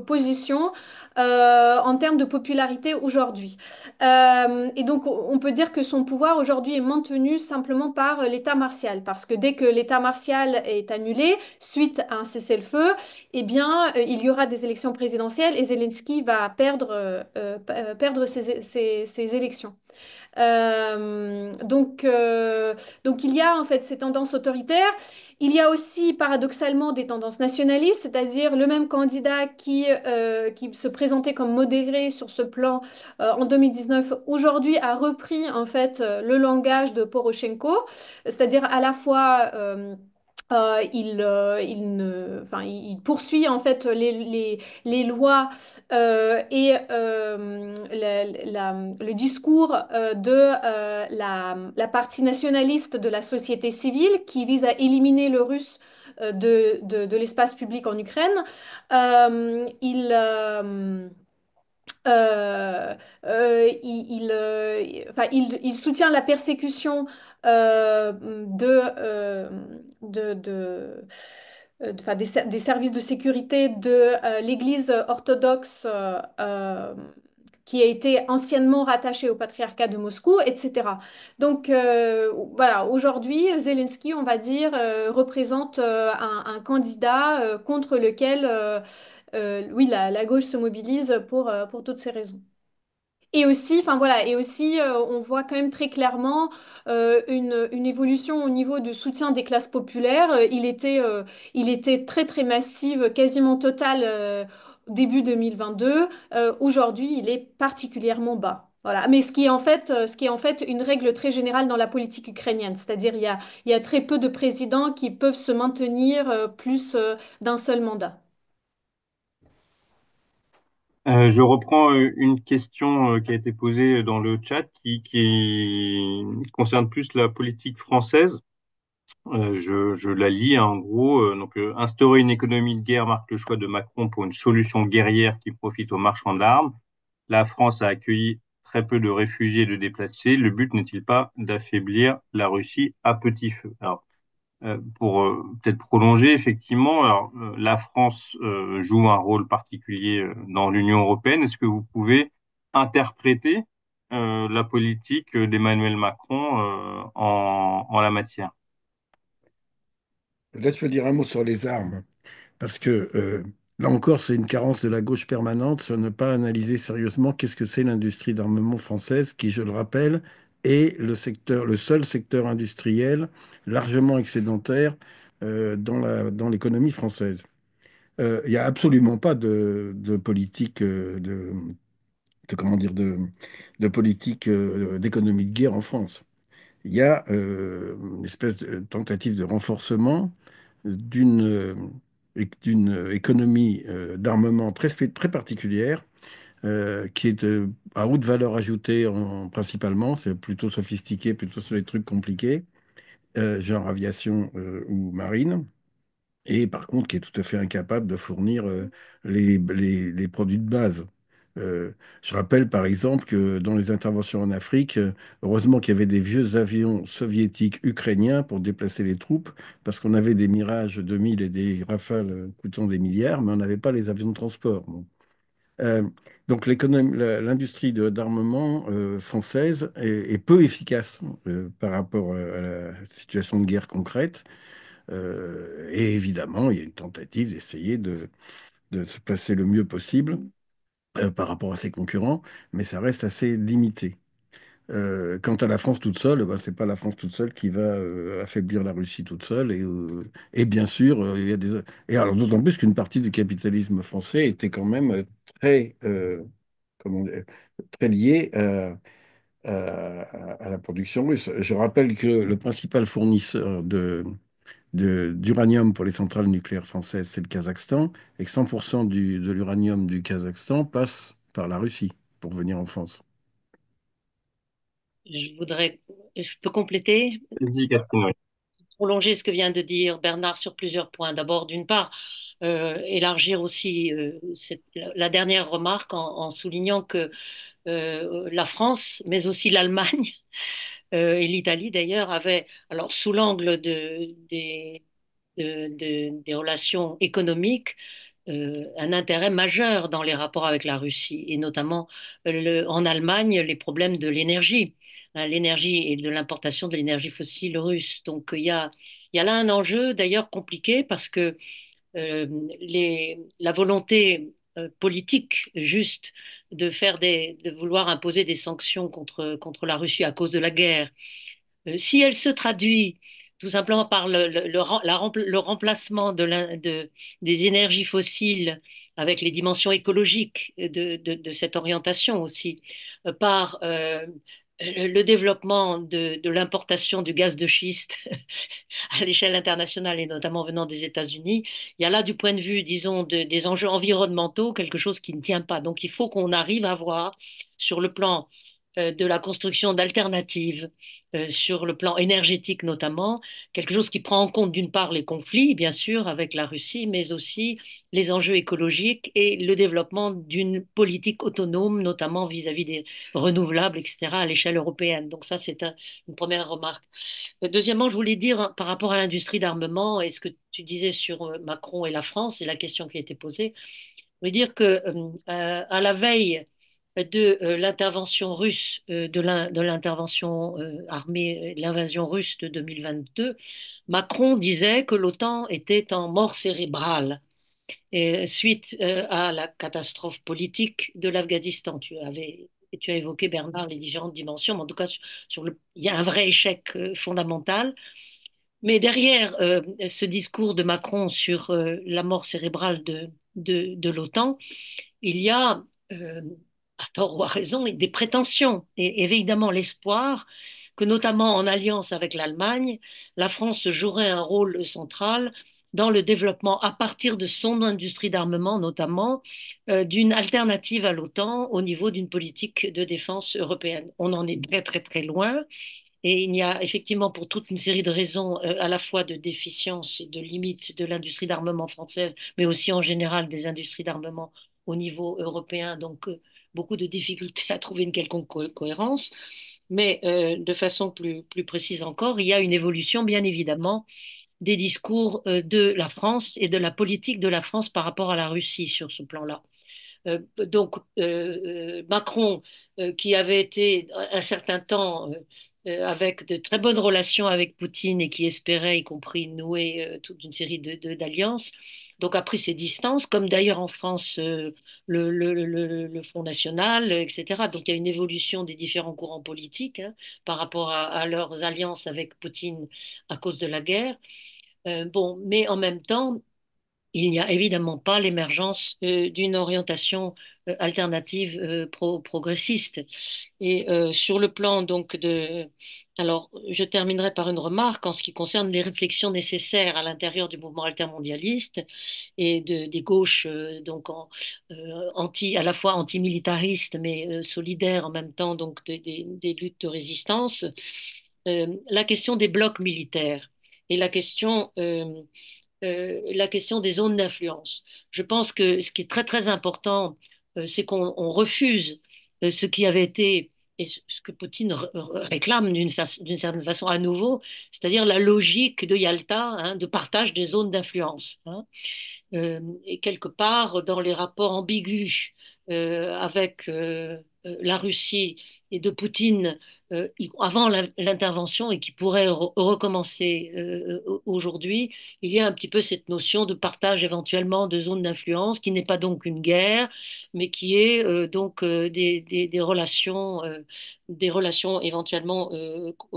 S4: position en termes de popularité aujourd'hui. Et donc, on peut dire que son pouvoir aujourd'hui est maintenu simplement par l'état martial, parce que dès que l'état martial est annulé, suite à un cessez-le-feu, eh bien, il y aura des élections présidentielles et Zelensky va perdre ses élections. Donc il y a en fait ces tendances autoritaires. Il y a aussi paradoxalement des tendances nationalistes, c'est-à-dire le même candidat qui se présentait comme modéré sur ce plan en 2019, aujourd'hui a repris en fait le langage de Poroshenko, c'est-à-dire à la fois il poursuit en fait les lois le discours la partie nationaliste de la société civile qui vise à éliminer le russe de l'espace public en Ukraine. Euh, il soutient la persécution des services de sécurité de l'Église orthodoxe qui a été anciennement rattachée au patriarcat de Moscou, etc. Donc voilà, aujourd'hui, Zelensky, on va dire, représente un candidat contre lequel oui, la gauche se mobilise pour toutes ces raisons. Et aussi, enfin voilà, et aussi, on voit quand même très clairement une évolution au niveau du soutien des classes populaires. Il était très très massif, quasiment total début 2022. Aujourd'hui, il est particulièrement bas. Voilà. Mais ce qui est en fait une règle très générale dans la politique ukrainienne, c'est-à-dire il y a très peu de présidents qui peuvent se maintenir plus d'un seul mandat.
S1: Je reprends une question qui a été posée dans le chat qui concerne plus la politique française. Je la lis hein, en gros. Instaurer une économie de guerre marque le choix de Macron pour une solution guerrière qui profite aux marchands d'armes. La France a accueilli très peu de réfugiés et de déplacés. Le but n'est-il pas d'affaiblir la Russie à petit feu? Alors, pour peut-être prolonger, effectivement, la France joue un rôle particulier dans l'Union européenne. Est-ce que vous pouvez interpréter la politique d'Emmanuel Macron en la matière?
S3: Là, je veux dire un mot sur les armes, parce que là encore, c'est une carence de la gauche permanente sur ne pas analyser sérieusement qu'est-ce que c'est l'industrie d'armement française, qui, je le rappelle, est le seul secteur industriel largement excédentaire dans l'économie française. Il n'y a absolument pas de politique comment dire, de politique d'économie de guerre en France. Il y a une espèce de tentative de renforcement d'une économie d'armement très particulière, qui est à haute valeur ajoutée principalement, c'est plutôt sophistiqué, plutôt sur les trucs compliqués, genre aviation ou marine. Et par contre, qui est tout à fait incapable de fournir les produits de base. Euh, je rappelle par exemple que dans les interventions en Afrique, heureusement qu'il y avait des vieux avions soviétiques ukrainiens pour déplacer les troupes, parce qu'on avait des Mirage 2000 et des Rafales coûtant des milliards, mais on n'avait pas les avions de transport. Bon. Euh, donc l'industrie d'armement française est peu efficace par rapport à la situation de guerre concrète. Et évidemment, il y a une tentative d'essayer de se placer le mieux possible par rapport à ses concurrents, mais ça reste assez limité. Quant à la France toute seule, ben, c'est pas la France toute seule qui va affaiblir la Russie toute seule. Et bien sûr, il y a des... Et alors d'autant plus qu'une partie du capitalisme français était quand même très, comment dire, très liée à la production russe. Je rappelle que le principal fournisseur d'uranium pour les centrales nucléaires françaises, c'est le Kazakhstan, et que 100% de l'uranium du Kazakhstan passe par la Russie pour venir en France.
S2: Je peux compléter,
S1: Vas-y, Catherine, oui.
S2: prolonger ce que vient de dire Bernard sur plusieurs points. D'abord, d'une part, élargir aussi la dernière remarque en soulignant que la France, mais aussi l'Allemagne et l'Italie d'ailleurs, avaient, alors sous l'angle des relations économiques, un intérêt majeur dans les rapports avec la Russie, et notamment en Allemagne, les problèmes de l'énergie, hein, l'énergie et de l'importation de l'énergie fossile russe. Donc il y a là un enjeu d'ailleurs compliqué parce que euh, la volonté politique juste de vouloir imposer des sanctions contre la Russie à cause de la guerre, si elle se traduit tout simplement par le remplacement des énergies fossiles avec les dimensions écologiques de cette orientation aussi, par le développement de l'importation du gaz de schiste à l'échelle internationale et notamment venant des États-Unis, il y a là du point de vue, disons, des enjeux environnementaux quelque chose qui ne tient pas. Donc il faut qu'on arrive à voir sur le plan de la construction d'alternatives, sur le plan énergétique notamment, quelque chose qui prend en compte d'une part les conflits, bien sûr, avec la Russie, mais aussi les enjeux écologiques et le développement d'une politique autonome, notamment vis-à-vis des renouvelables, etc., à l'échelle européenne. Donc ça, c'est une première remarque. Deuxièmement, je voulais dire par rapport à l'industrie d'armement et ce que tu disais sur Macron et la France et la question qui a été posée, je voulais dire que à la veille de l'intervention russe, de l'intervention armée, l'invasion russe de 2022, Macron disait que l'OTAN était en mort cérébrale et suite à la catastrophe politique de l'Afghanistan. Tu as évoqué, Bernard, les différentes dimensions, mais en tout cas, il y a un vrai échec fondamental. Mais derrière ce discours de Macron sur la mort cérébrale de l'OTAN, il y a, euh, à tort ou à raison, des prétentions et évidemment l'espoir que, notamment en alliance avec l'Allemagne, la France jouerait un rôle central dans le développement, à partir de son industrie d'armement notamment, d'une alternative à l'OTAN au niveau d'une politique de défense européenne. On en est très très très loin. Et il y a effectivement pour toute une série de raisons, à la fois de déficience et de limites de l'industrie d'armement française, mais aussi en général des industries d'armement au niveau européen, donc beaucoup de difficultés à trouver une quelconque cohérence. Mais de façon plus précise encore, il y a une évolution, bien évidemment, des discours de la France et de la politique de la France par rapport à la Russie sur ce plan-là. Macron, qui avait été un certain temps avec de très bonnes relations avec Poutine et qui espérait, y compris, nouer toute une série d'alliances, donc a pris ses distances, comme d'ailleurs en France le Front National, etc. Donc il y a une évolution des différents courants politiques hein, par rapport à leurs alliances avec Poutine à cause de la guerre. Bon, mais en même temps, il n'y a évidemment pas l'émergence d'une orientation alternative progressiste. Et sur le plan donc de... Alors, je terminerai par une remarque en ce qui concerne les réflexions nécessaires à l'intérieur du mouvement altermondialiste et des gauches donc à la fois antimilitaristes mais solidaires en même temps donc des luttes de résistance. La question des blocs militaires et la question des zones d'influence. Je pense que ce qui est très très important, c'est qu'on refuse ce qui avait été et ce que Poutine réclame d'une certaine façon à nouveau, c'est-à-dire la logique de Yalta, hein, de partage des zones d'influence. Hein. Et quelque part, dans les rapports ambigus avec la Russie et de Poutine avant l'intervention et qui pourrait recommencer aujourd'hui, il y a un petit peu cette notion de partage éventuellement de zones d'influence qui n'est pas donc une guerre, mais qui est donc des relations éventuellement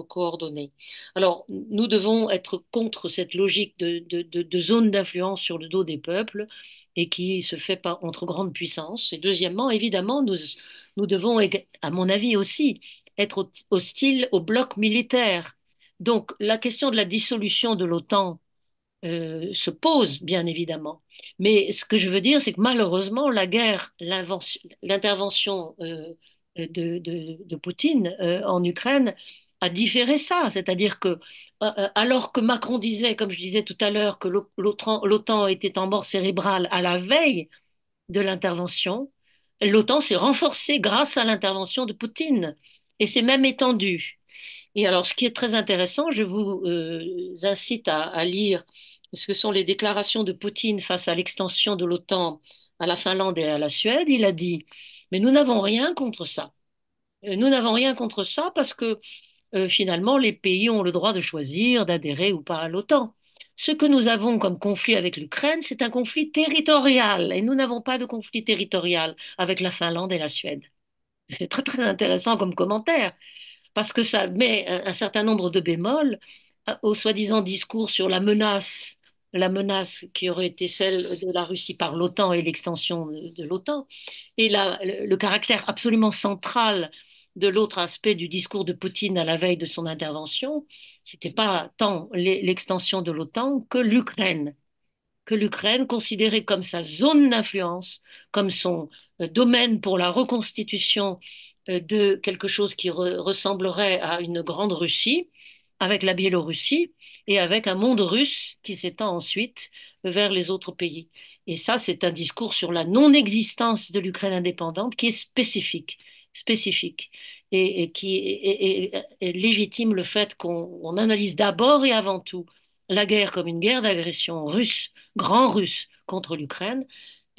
S2: coordonnées. Alors, nous devons être contre cette logique de zone d'influence sur le dos des peuples et qui se fait pas entre grandes puissances. Et deuxièmement, évidemment, nous devons, à mon avis aussi, être hostile au bloc militaire. Donc, la question de la dissolution de l'OTAN se pose, bien évidemment. Mais ce que je veux dire, c'est que malheureusement, la guerre, l'intervention de Poutine en Ukraine a différé ça. C'est-à-dire que, alors que Macron disait, comme je disais tout à l'heure, que l'OTAN était en mort cérébrale à la veille de l'intervention, l'OTAN s'est renforcée grâce à l'intervention de Poutine et s'est même étendue. Et alors, ce qui est très intéressant, je vous incite à lire ce que sont les déclarations de Poutine face à l'extension de l'OTAN à la Finlande et à la Suède. Il a dit, mais nous n'avons rien contre ça. Nous n'avons rien contre ça parce que finalement, les pays ont le droit de choisir d'adhérer ou pas à l'OTAN. Ce que nous avons comme conflit avec l'Ukraine, c'est un conflit territorial et nous n'avons pas de conflit territorial avec la Finlande et la Suède. C'est très très intéressant comme commentaire parce que ça met un certain nombre de bémols au soi-disant discours sur la menace qui aurait été celle de la Russie par l'OTAN et l'extension de l'OTAN, et le caractère absolument central de l'autre aspect du discours de Poutine à la veille de son intervention, c'était pas tant l'extension de l'OTAN que l'Ukraine considérée comme sa zone d'influence, comme son domaine pour la reconstitution de quelque chose qui ressemblerait à une grande Russie, avec la Biélorussie et avec un monde russe qui s'étend ensuite vers les autres pays. Et ça, c'est un discours sur la non-existence de l'Ukraine indépendante qui est spécifique, et qui légitime le fait qu'on analyse d'abord et avant tout la guerre comme une guerre d'agression russe, grand russe, contre l'Ukraine,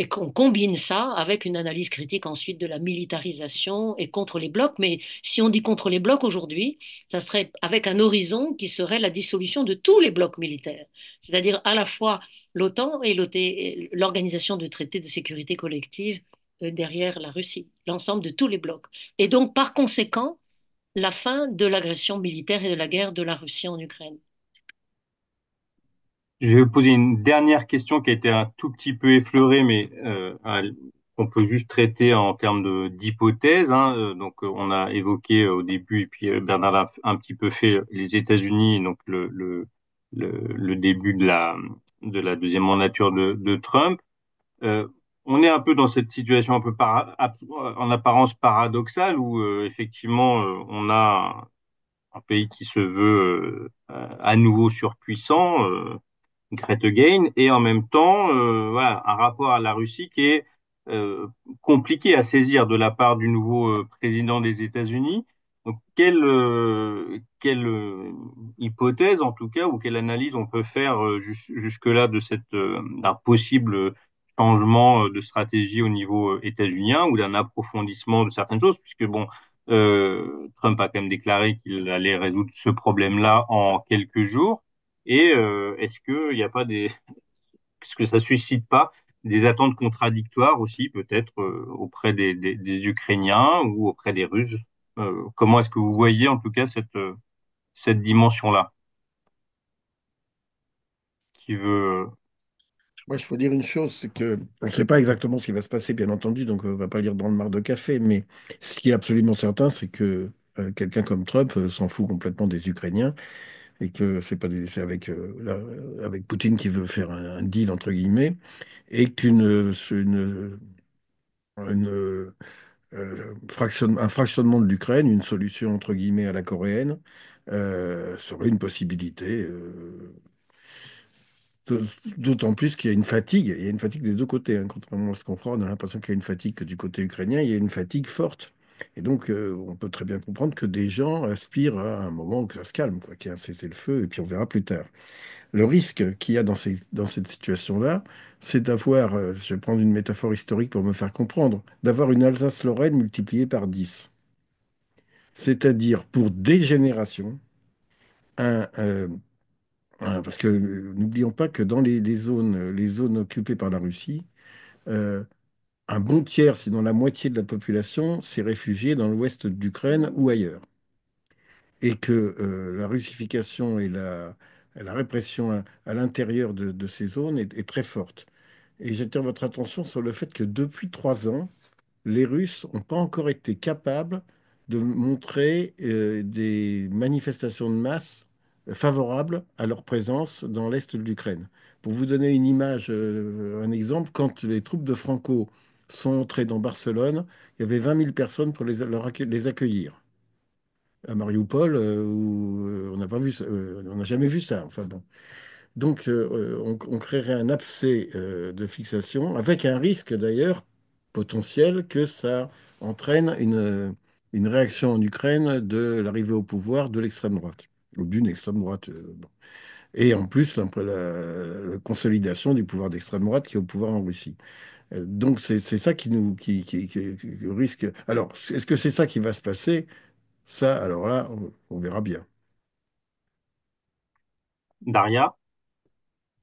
S2: et qu'on combine ça avec une analyse critique ensuite de la militarisation et contre les blocs. Mais si on dit contre les blocs aujourd'hui, ça serait avec un horizon qui serait la dissolution de tous les blocs militaires, c'est-à-dire à la fois l'OTAN et l'Organisation de traité de sécurité collective derrière la Russie, l'ensemble de tous les blocs. Et donc, par conséquent, la fin de l'agression militaire et de la guerre de la Russie en Ukraine.
S1: Je vais vous poser une dernière question qui a été un tout petit peu effleurée, mais qu'on peut juste traiter en termes d'hypothèse, hein. Donc, on a évoqué au début, et puis Bernard a un petit peu fait les États-Unis, donc le début de la deuxième mandature de Trump. Euh, on est un peu dans cette situation un peu en apparence paradoxale où effectivement on a un pays qui se veut à nouveau surpuissant. Great Again, et en même temps, voilà, un rapport à la Russie qui est euh, compliqué à saisir de la part du nouveau président des États-Unis. Donc, quelle hypothèse, en tout cas, ou quelle analyse on peut faire jusque-là de d'un possible changement de stratégie au niveau états-unien ou d'un approfondissement de certaines choses, puisque bon, Trump a quand même déclaré qu'il allait résoudre ce problème-là en quelques jours. Et est-ce que il y a pas est-ce que ça suscite pas des attentes contradictoires aussi, peut-être auprès des Ukrainiens ou auprès des Russes? Comment est-ce que vous voyez en tout cas cette dimension-là qui veut
S3: Moi, je faut dire une chose, c'est que on ne sait pas exactement ce qui va se passer, bien entendu, donc on ne va pas lire dans le mar de café, mais ce qui est absolument certain, c'est que quelqu'un comme Trump s'en fout complètement des Ukrainiens et que c'est avec, avec Poutine qui veut faire un deal, entre guillemets, et un fractionnement de l'Ukraine, une solution, entre guillemets, à la coréenne, serait une possibilité. D'autant plus qu'il y a une fatigue, il y a une fatigue des deux côtés, hein. Contrairement à ce qu'on croit, on a l'impression qu'il y a une fatigue que du côté ukrainien, il y a une fatigue forte. Et donc, on peut très bien comprendre que des gens aspirent à un moment que ça se calme, quoi, qu'il y ait un cessez-le-feu, et puis on verra plus tard. Le risque qu'il y a dans cette situation-là, c'est d'avoir, je vais prendre une métaphore historique pour me faire comprendre, d'avoir une Alsace-Lorraine multipliée par 10. C'est-à-dire, pour des générations, un, parce que n'oublions pas que dans les zones occupées par la Russie, euh, un bon tiers, sinon la moitié de la population, s'est réfugiée dans l'ouest d'Ukraine ou ailleurs. Et que la russification et la répression à l'intérieur de ces zones est très forte. Et j'attire votre attention sur le fait que depuis 3 ans, les Russes n'ont pas encore été capables de montrer des manifestations de masse favorables à leur présence dans l'est de l'Ukraine. Pour vous donner une image, un exemple, quand les troupes de Franco sont entrées dans Barcelone, il y avait 20 000 personnes pour les accueillir. À Mariupol, où on n'a pas vu on n'a jamais vu ça. Enfin bon. Donc, on créerait un abcès de fixation, avec un risque d'ailleurs potentiel que ça entraîne une réaction en Ukraine de l'arrivée au pouvoir de l'extrême droite, ou d'une extrême droite. Bon. Et en plus, la consolidation du pouvoir d'extrême droite qui est au pouvoir en Russie. Donc, c'est ça qui nous qui risque. Alors, est-ce que c'est ça qui va se passer? Ça, alors là, on verra bien.
S1: Daria?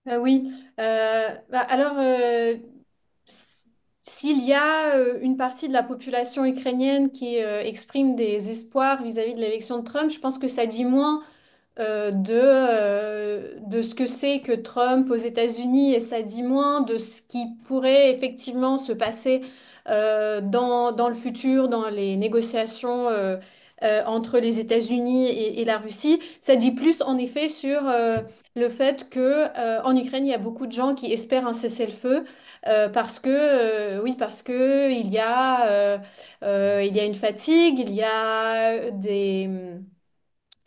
S4: Oui. Alors, s- s'il y a une partie de la population ukrainienne qui exprime des espoirs vis-à-vis de l'élection de Trump, je pense que ça dit moins de ce que c'est que Trump aux États-Unis et ça dit moins de ce qui pourrait effectivement se passer dans le futur, dans les négociations entre les États-Unis et la Russie. Ça dit plus en effet sur le fait que en Ukraine, il y a beaucoup de gens qui espèrent un cessez-le-feu parce que oui, parce que il y a une fatigue, il y a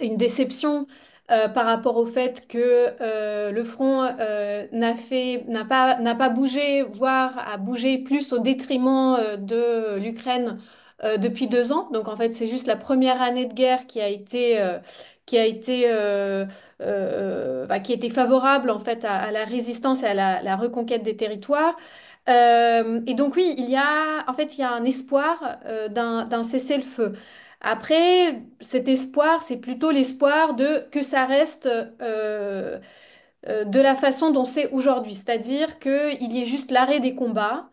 S4: une déception par rapport au fait que le front n'a pas bougé, voire a bougé plus au détriment de l'Ukraine depuis 2 ans. Donc en fait, c'est juste la première année de guerre qui a été favorable en fait à la résistance et à la reconquête des territoires. Et donc oui, il y a un espoir d'un cessez-le-feu. Après, cet espoir, c'est plutôt l'espoir de que ça reste de la façon dont c'est aujourd'hui, c'est-à-dire qu'il y ait juste l'arrêt des combats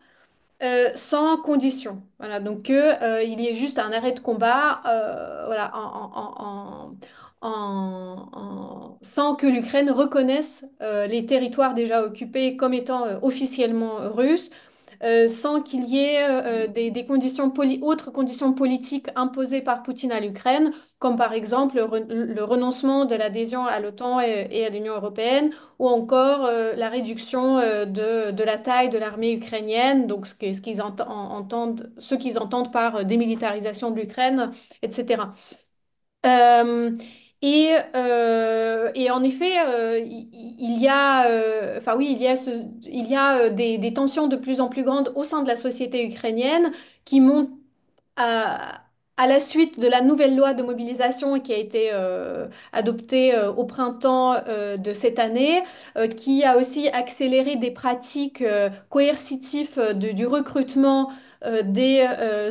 S4: sans condition. Voilà, donc il y ait juste un arrêt de combat, voilà, sans que l'Ukraine reconnaisse les territoires déjà occupés comme étant officiellement russes sans qu'il y ait des conditions autres conditions politiques imposées par Poutine à l'Ukraine, comme par exemple le renoncement de l'adhésion à l'OTAN et à l'Union européenne, ou encore la réduction de la taille de l'armée ukrainienne, donc ce qu'ils entendent par démilitarisation de l'Ukraine, etc. Euh, et en effet, il y a, enfin oui, il y a des tensions de plus en plus grandes au sein de la société ukrainienne qui montent à, à la suite de la nouvelle loi de mobilisation qui a été adoptée au printemps de cette année, qui a aussi accéléré des pratiques coercitives du recrutement des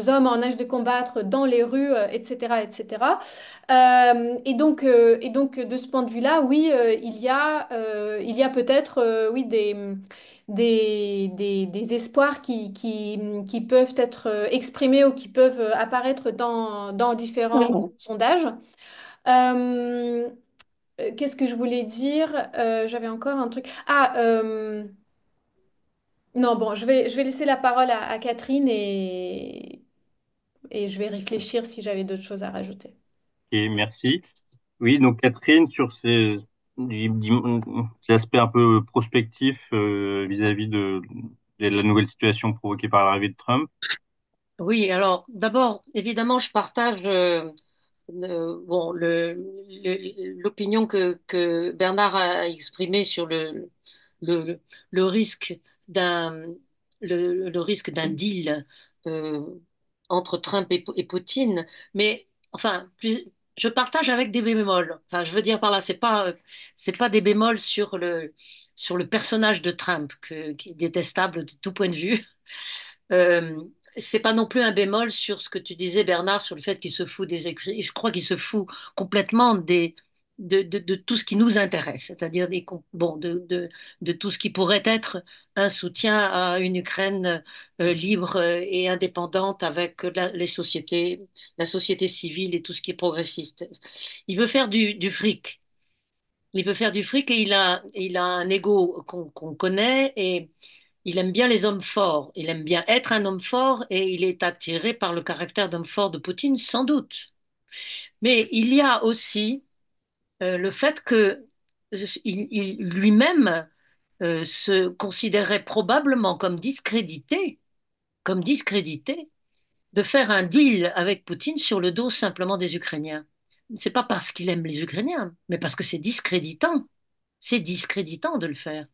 S4: hommes en âge de combattre dans les rues, etc., etc. Et donc, de ce point de vue-là, oui, il y a peut-être oui, des espoirs qui peuvent être exprimés ou qui peuvent apparaître dans différents sondages. Euh, Qu'est-ce que je voulais dire? J'avais encore un truc. Non, bon, je vais laisser la parole à Catherine et je vais réfléchir si j'avais d'autres choses à rajouter.
S1: Et merci. Oui, donc Catherine, sur ces aspects un peu prospectifs vis-à-vis de la nouvelle situation provoquée par l'arrivée de Trump.
S2: Oui, alors d'abord, évidemment, je partage bon, l'opinion que Bernard a exprimée sur le, le risque d'un le risque d'un deal euh, entre Trump et Poutine. Mais enfin, je partage avec des bémols. Enfin, je veux dire par là, c'est pas des bémols sur le personnage de Trump qui est détestable de tout point de vue. Euh, c'est pas non plus un bémol sur ce que tu disais, Bernard, sur le fait qu'il se fout des écrits. Je crois qu'il se fout complètement de tout ce qui nous intéresse, c'est-à-dire bon, de tout ce qui pourrait être un soutien à une Ukraine libre et indépendante avec la société civile et tout ce qui est progressiste. Il veut faire du fric. Il veut faire du fric et il a un ego qu'on connaît Il aime bien les hommes forts, il aime bien être un homme fort et il est attiré par le caractère d'homme fort de Poutine, sans doute. Mais il y a aussi le fait que lui-même se considérait probablement comme discrédité de faire un deal avec Poutine sur le dos simplement des Ukrainiens. C'est pas parce qu'il aime les Ukrainiens, mais parce que c'est discréditant. C'est discréditant de le faire.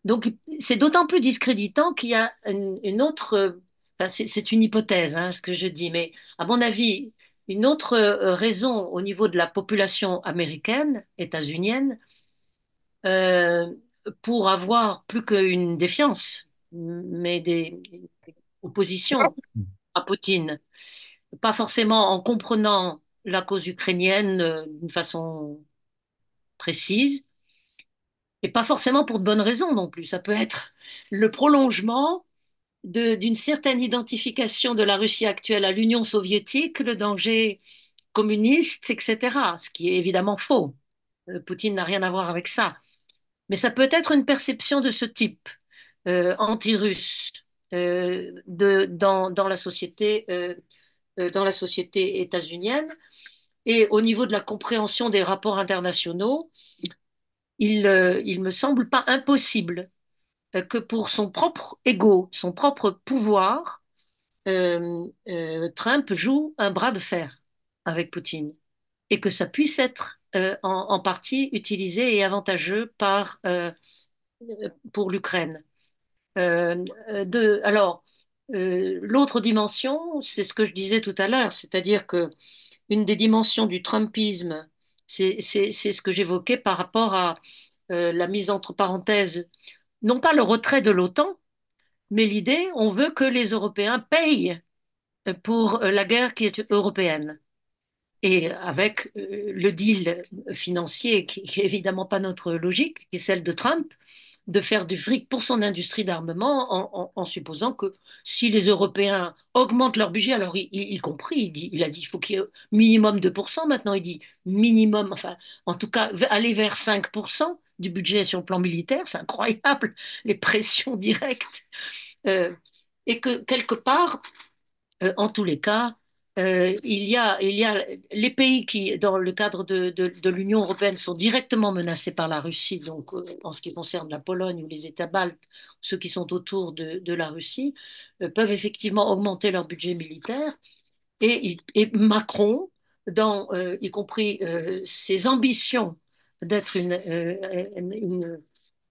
S2: Donc, c'est d'autant plus discréditant qu'il y a une autre, enfin, c'est une hypothèse, hein, ce que je dis, mais à mon avis, une autre raison au niveau de la population américaine, états-unienne, euh, pour avoir plus qu'une défiance, mais des oppositions à Poutine, pas forcément en comprenant la cause ukrainienne d'une façon précise, et pas forcément pour de bonnes raisons non plus. Ça peut être le prolongement d'une certaine identification de la Russie actuelle à l'Union soviétique, le danger communiste, etc. Ce qui est évidemment faux. Poutine n'a rien à voir avec ça. Mais ça peut être une perception de ce type, anti-russe, dans la société états-unienne. Et au niveau de la compréhension des rapports internationaux, il me semble pas impossible que pour son propre ego, son propre pouvoir, Trump joue un bras de fer avec Poutine et que ça puisse être en partie utilisé et avantageux pour l'Ukraine. Alors, l'autre dimension, c'est ce que je disais tout à l'heure, c'est-à-dire que une des dimensions du Trumpisme, c'est ce que j'évoquais par rapport à la mise entre parenthèses, non pas le retrait de l'OTAN, mais l'idée, on veut que les Européens payent pour la guerre qui est européenne. Et avec le deal financier, qui est évidemment pas notre logique, qui est celle de Trump, de faire du fric pour son industrie d'armement en supposant que si les Européens augmentent leur budget, alors il compris, il a dit il faut qu'il y ait minimum 2%, maintenant il dit minimum, enfin en tout cas aller vers 5% du budget sur le plan militaire, c'est incroyable, les pressions directes. Euh, et que quelque part, en tous les cas, il y a les pays qui, dans le cadre de l'Union européenne, sont directement menacés par la Russie, donc en ce qui concerne la Pologne ou les États baltes, ceux qui sont autour de la Russie, peuvent effectivement augmenter leur budget militaire. Et Macron, y compris ses ambitions d'être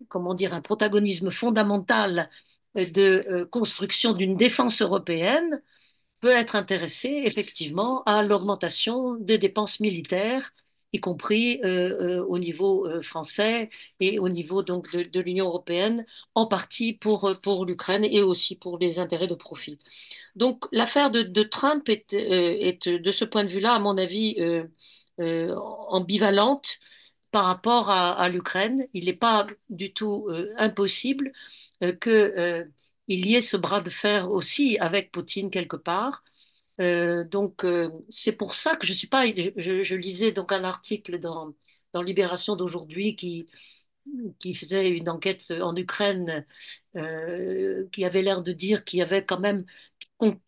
S2: comment dire, un protagonisme fondamental de construction d'une défense européenne, peut être intéressé effectivement à l'augmentation des dépenses militaires, y compris au niveau français et au niveau donc de l'Union européenne, en partie pour l'Ukraine et aussi pour les intérêts de profit. Donc l'affaire de Trump est, de ce point de vue-là, à mon avis, ambivalente par rapport à l'Ukraine. Il n'est pas du tout impossible qu'il y ait ce bras de fer aussi avec Poutine quelque part. C'est pour ça que je suis pas. Je lisais donc un article dans Libération d'aujourd'hui qui faisait une enquête en Ukraine, qui avait l'air de dire qu'il y avait quand même,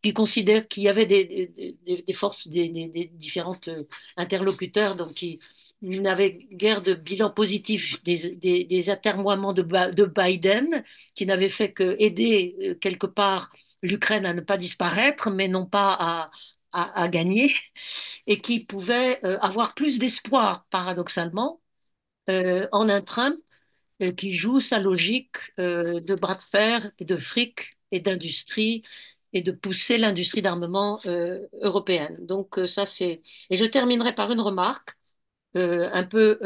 S2: qui considère qu'il y avait des forces, des différentes interlocuteurs, donc qui n'avaient guère de bilan positif des atermoiements de Biden, qui n'avaient fait que aider quelque part l'Ukraine à ne pas disparaître, mais non pas à gagner, et qui pouvaient avoir plus d'espoir, paradoxalement, en un Trump qui joue sa logique de bras de fer et de fric et d'industrie et de pousser l'industrie d'armement européenne. Donc ça c'est. Et je terminerai par une remarque un peu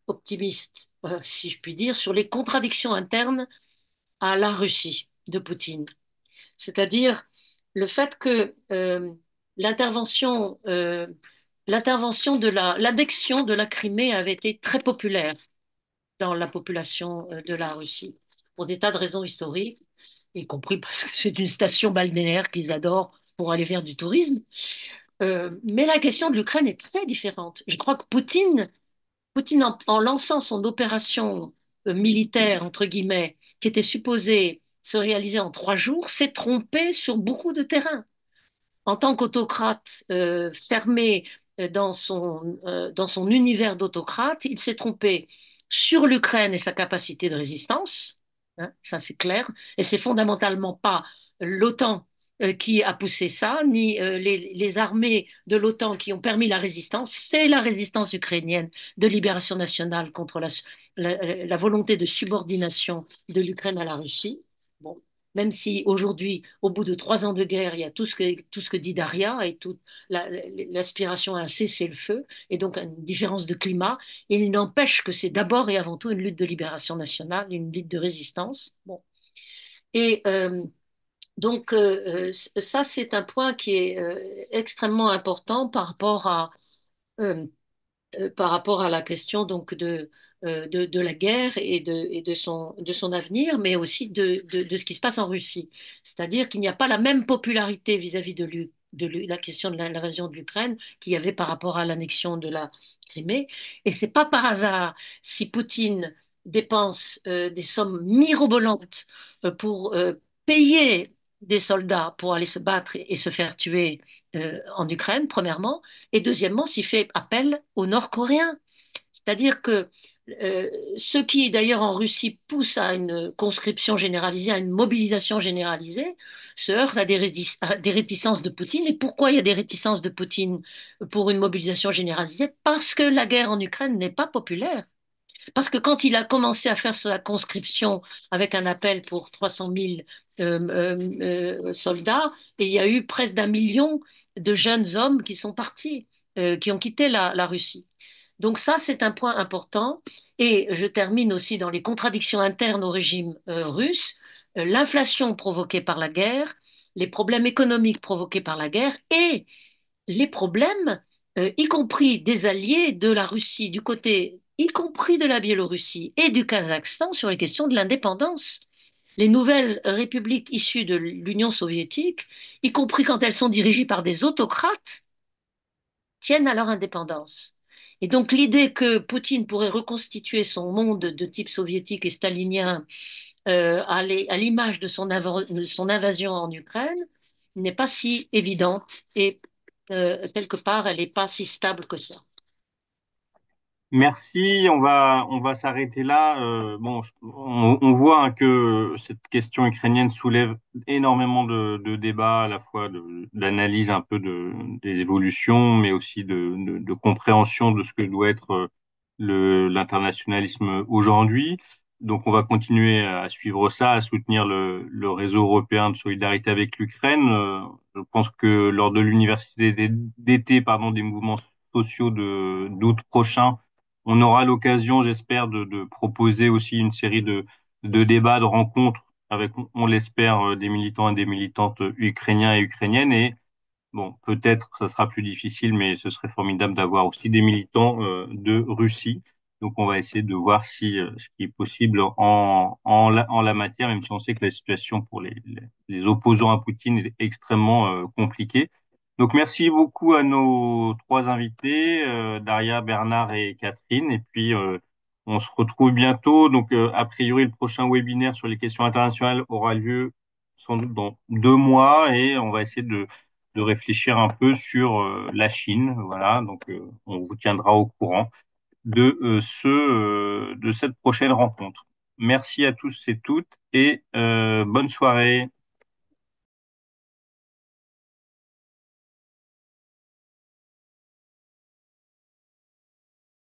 S2: optimiste, si je puis dire, sur les contradictions internes à la Russie de Poutine. C'est-à-dire le fait que l'intervention l'intervention l'annexion de la Crimée avait été très populaire dans la population de la Russie, pour des tas de raisons historiques, y compris parce que c'est une station balnéaire qu'ils adorent pour aller faire du tourisme. Mais la question de l'Ukraine est très différente. Je crois que Poutine en lançant son opération militaire, entre guillemets, qui était supposée se réaliser en 3 jours, s'est trompé sur beaucoup de terrains. En tant qu'autocrate fermé dans son univers d'autocrate, il s'est trompé sur l'Ukraine et sa capacité de résistance, hein, ça c'est clair, et c'est fondamentalement pas l'OTAN qui a poussé ça, ni les armées de l'OTAN qui ont permis la résistance, c'est la résistance ukrainienne de libération nationale contre la volonté de subordination de l'Ukraine à la Russie. Bon, même si aujourd'hui, au bout de 3 ans de guerre, il y a tout ce que dit Daria et toute l'aspiration à un cessez-le-feu et donc une différence de climat, il n'empêche que c'est d'abord et avant tout une lutte de libération nationale, une lutte de résistance. Bon. Et donc, ça, c'est un point qui est extrêmement important euh, par rapport à la question donc de la guerre et de son avenir, mais aussi de ce qui se passe en Russie. C'est-à-dire qu'il n'y a pas la même popularité vis-à-vis de la question de l'invasion de l'Ukraine qu'il y avait par rapport à l'annexion de la Crimée. Et c'est pas par hasard si Poutine dépense des sommes mirobolantes pour payer des soldats pour aller se battre et se faire tuer en Ukraine, premièrement, et deuxièmement, s'il fait appel aux Nord-Coréens. C'est-à-dire que ce qui, d'ailleurs, en Russie pousse à une conscription généralisée, à une mobilisation généralisée, se heurte à des réticences de Poutine. Et pourquoi il y a des réticences de Poutine pour une mobilisation généralisée? Parce que la guerre en Ukraine n'est pas populaire. Parce que quand il a commencé à faire sa conscription avec un appel pour 300 000 soldats, et il y a eu près d'1 million de jeunes hommes qui sont partis, qui ont quitté la Russie. Donc ça, c'est un point important. Et je termine aussi dans les contradictions internes au régime russe, l'inflation provoquée par la guerre, les problèmes économiques provoqués par la guerre et les problèmes, y compris des alliés de la Russie, du côté, y compris de la Biélorussie et du Kazakhstan, sur les questions de l'indépendance. Les nouvelles républiques issues de l'Union soviétique, y compris quand elles sont dirigées par des autocrates, tiennent à leur indépendance. Et donc l'idée que Poutine pourrait reconstituer son monde de type soviétique et stalinien à l'image de son invasion en Ukraine n'est pas si évidente et quelque part, elle n'est pas si stable que ça.
S1: Merci, on va s'arrêter là. Bon, on voit hein, que cette question ukrainienne soulève énormément de débats, à la fois d'analyse un peu des évolutions, mais aussi de compréhension de ce que doit être l'internationalisme aujourd'hui. Donc, on va continuer à suivre ça, à soutenir le réseau européen de solidarité avec l'Ukraine. Je pense que lors de l'université d'été, pardon, des mouvements sociaux d'août prochain, on aura l'occasion, j'espère, de proposer aussi une série de débats, de rencontres avec, on l'espère, des militants et des militantes ukrainiens et ukrainiennes. Et bon, peut-être ça sera plus difficile, mais ce serait formidable d'avoir aussi des militants de Russie. Donc, on va essayer de voir si ce qui est possible en la matière, même si on sait que la situation pour les opposants à Poutine est extrêmement compliquée. Donc, merci beaucoup à nos trois invités, Daria, Bernard et Catherine. Et puis, on se retrouve bientôt. Donc, a priori, le prochain webinaire sur les questions internationales aura lieu sans doute dans 2 mois et on va essayer de réfléchir un peu sur la Chine. Voilà, donc on vous tiendra au courant de cette prochaine rencontre. Merci à tous et toutes et bonne soirée.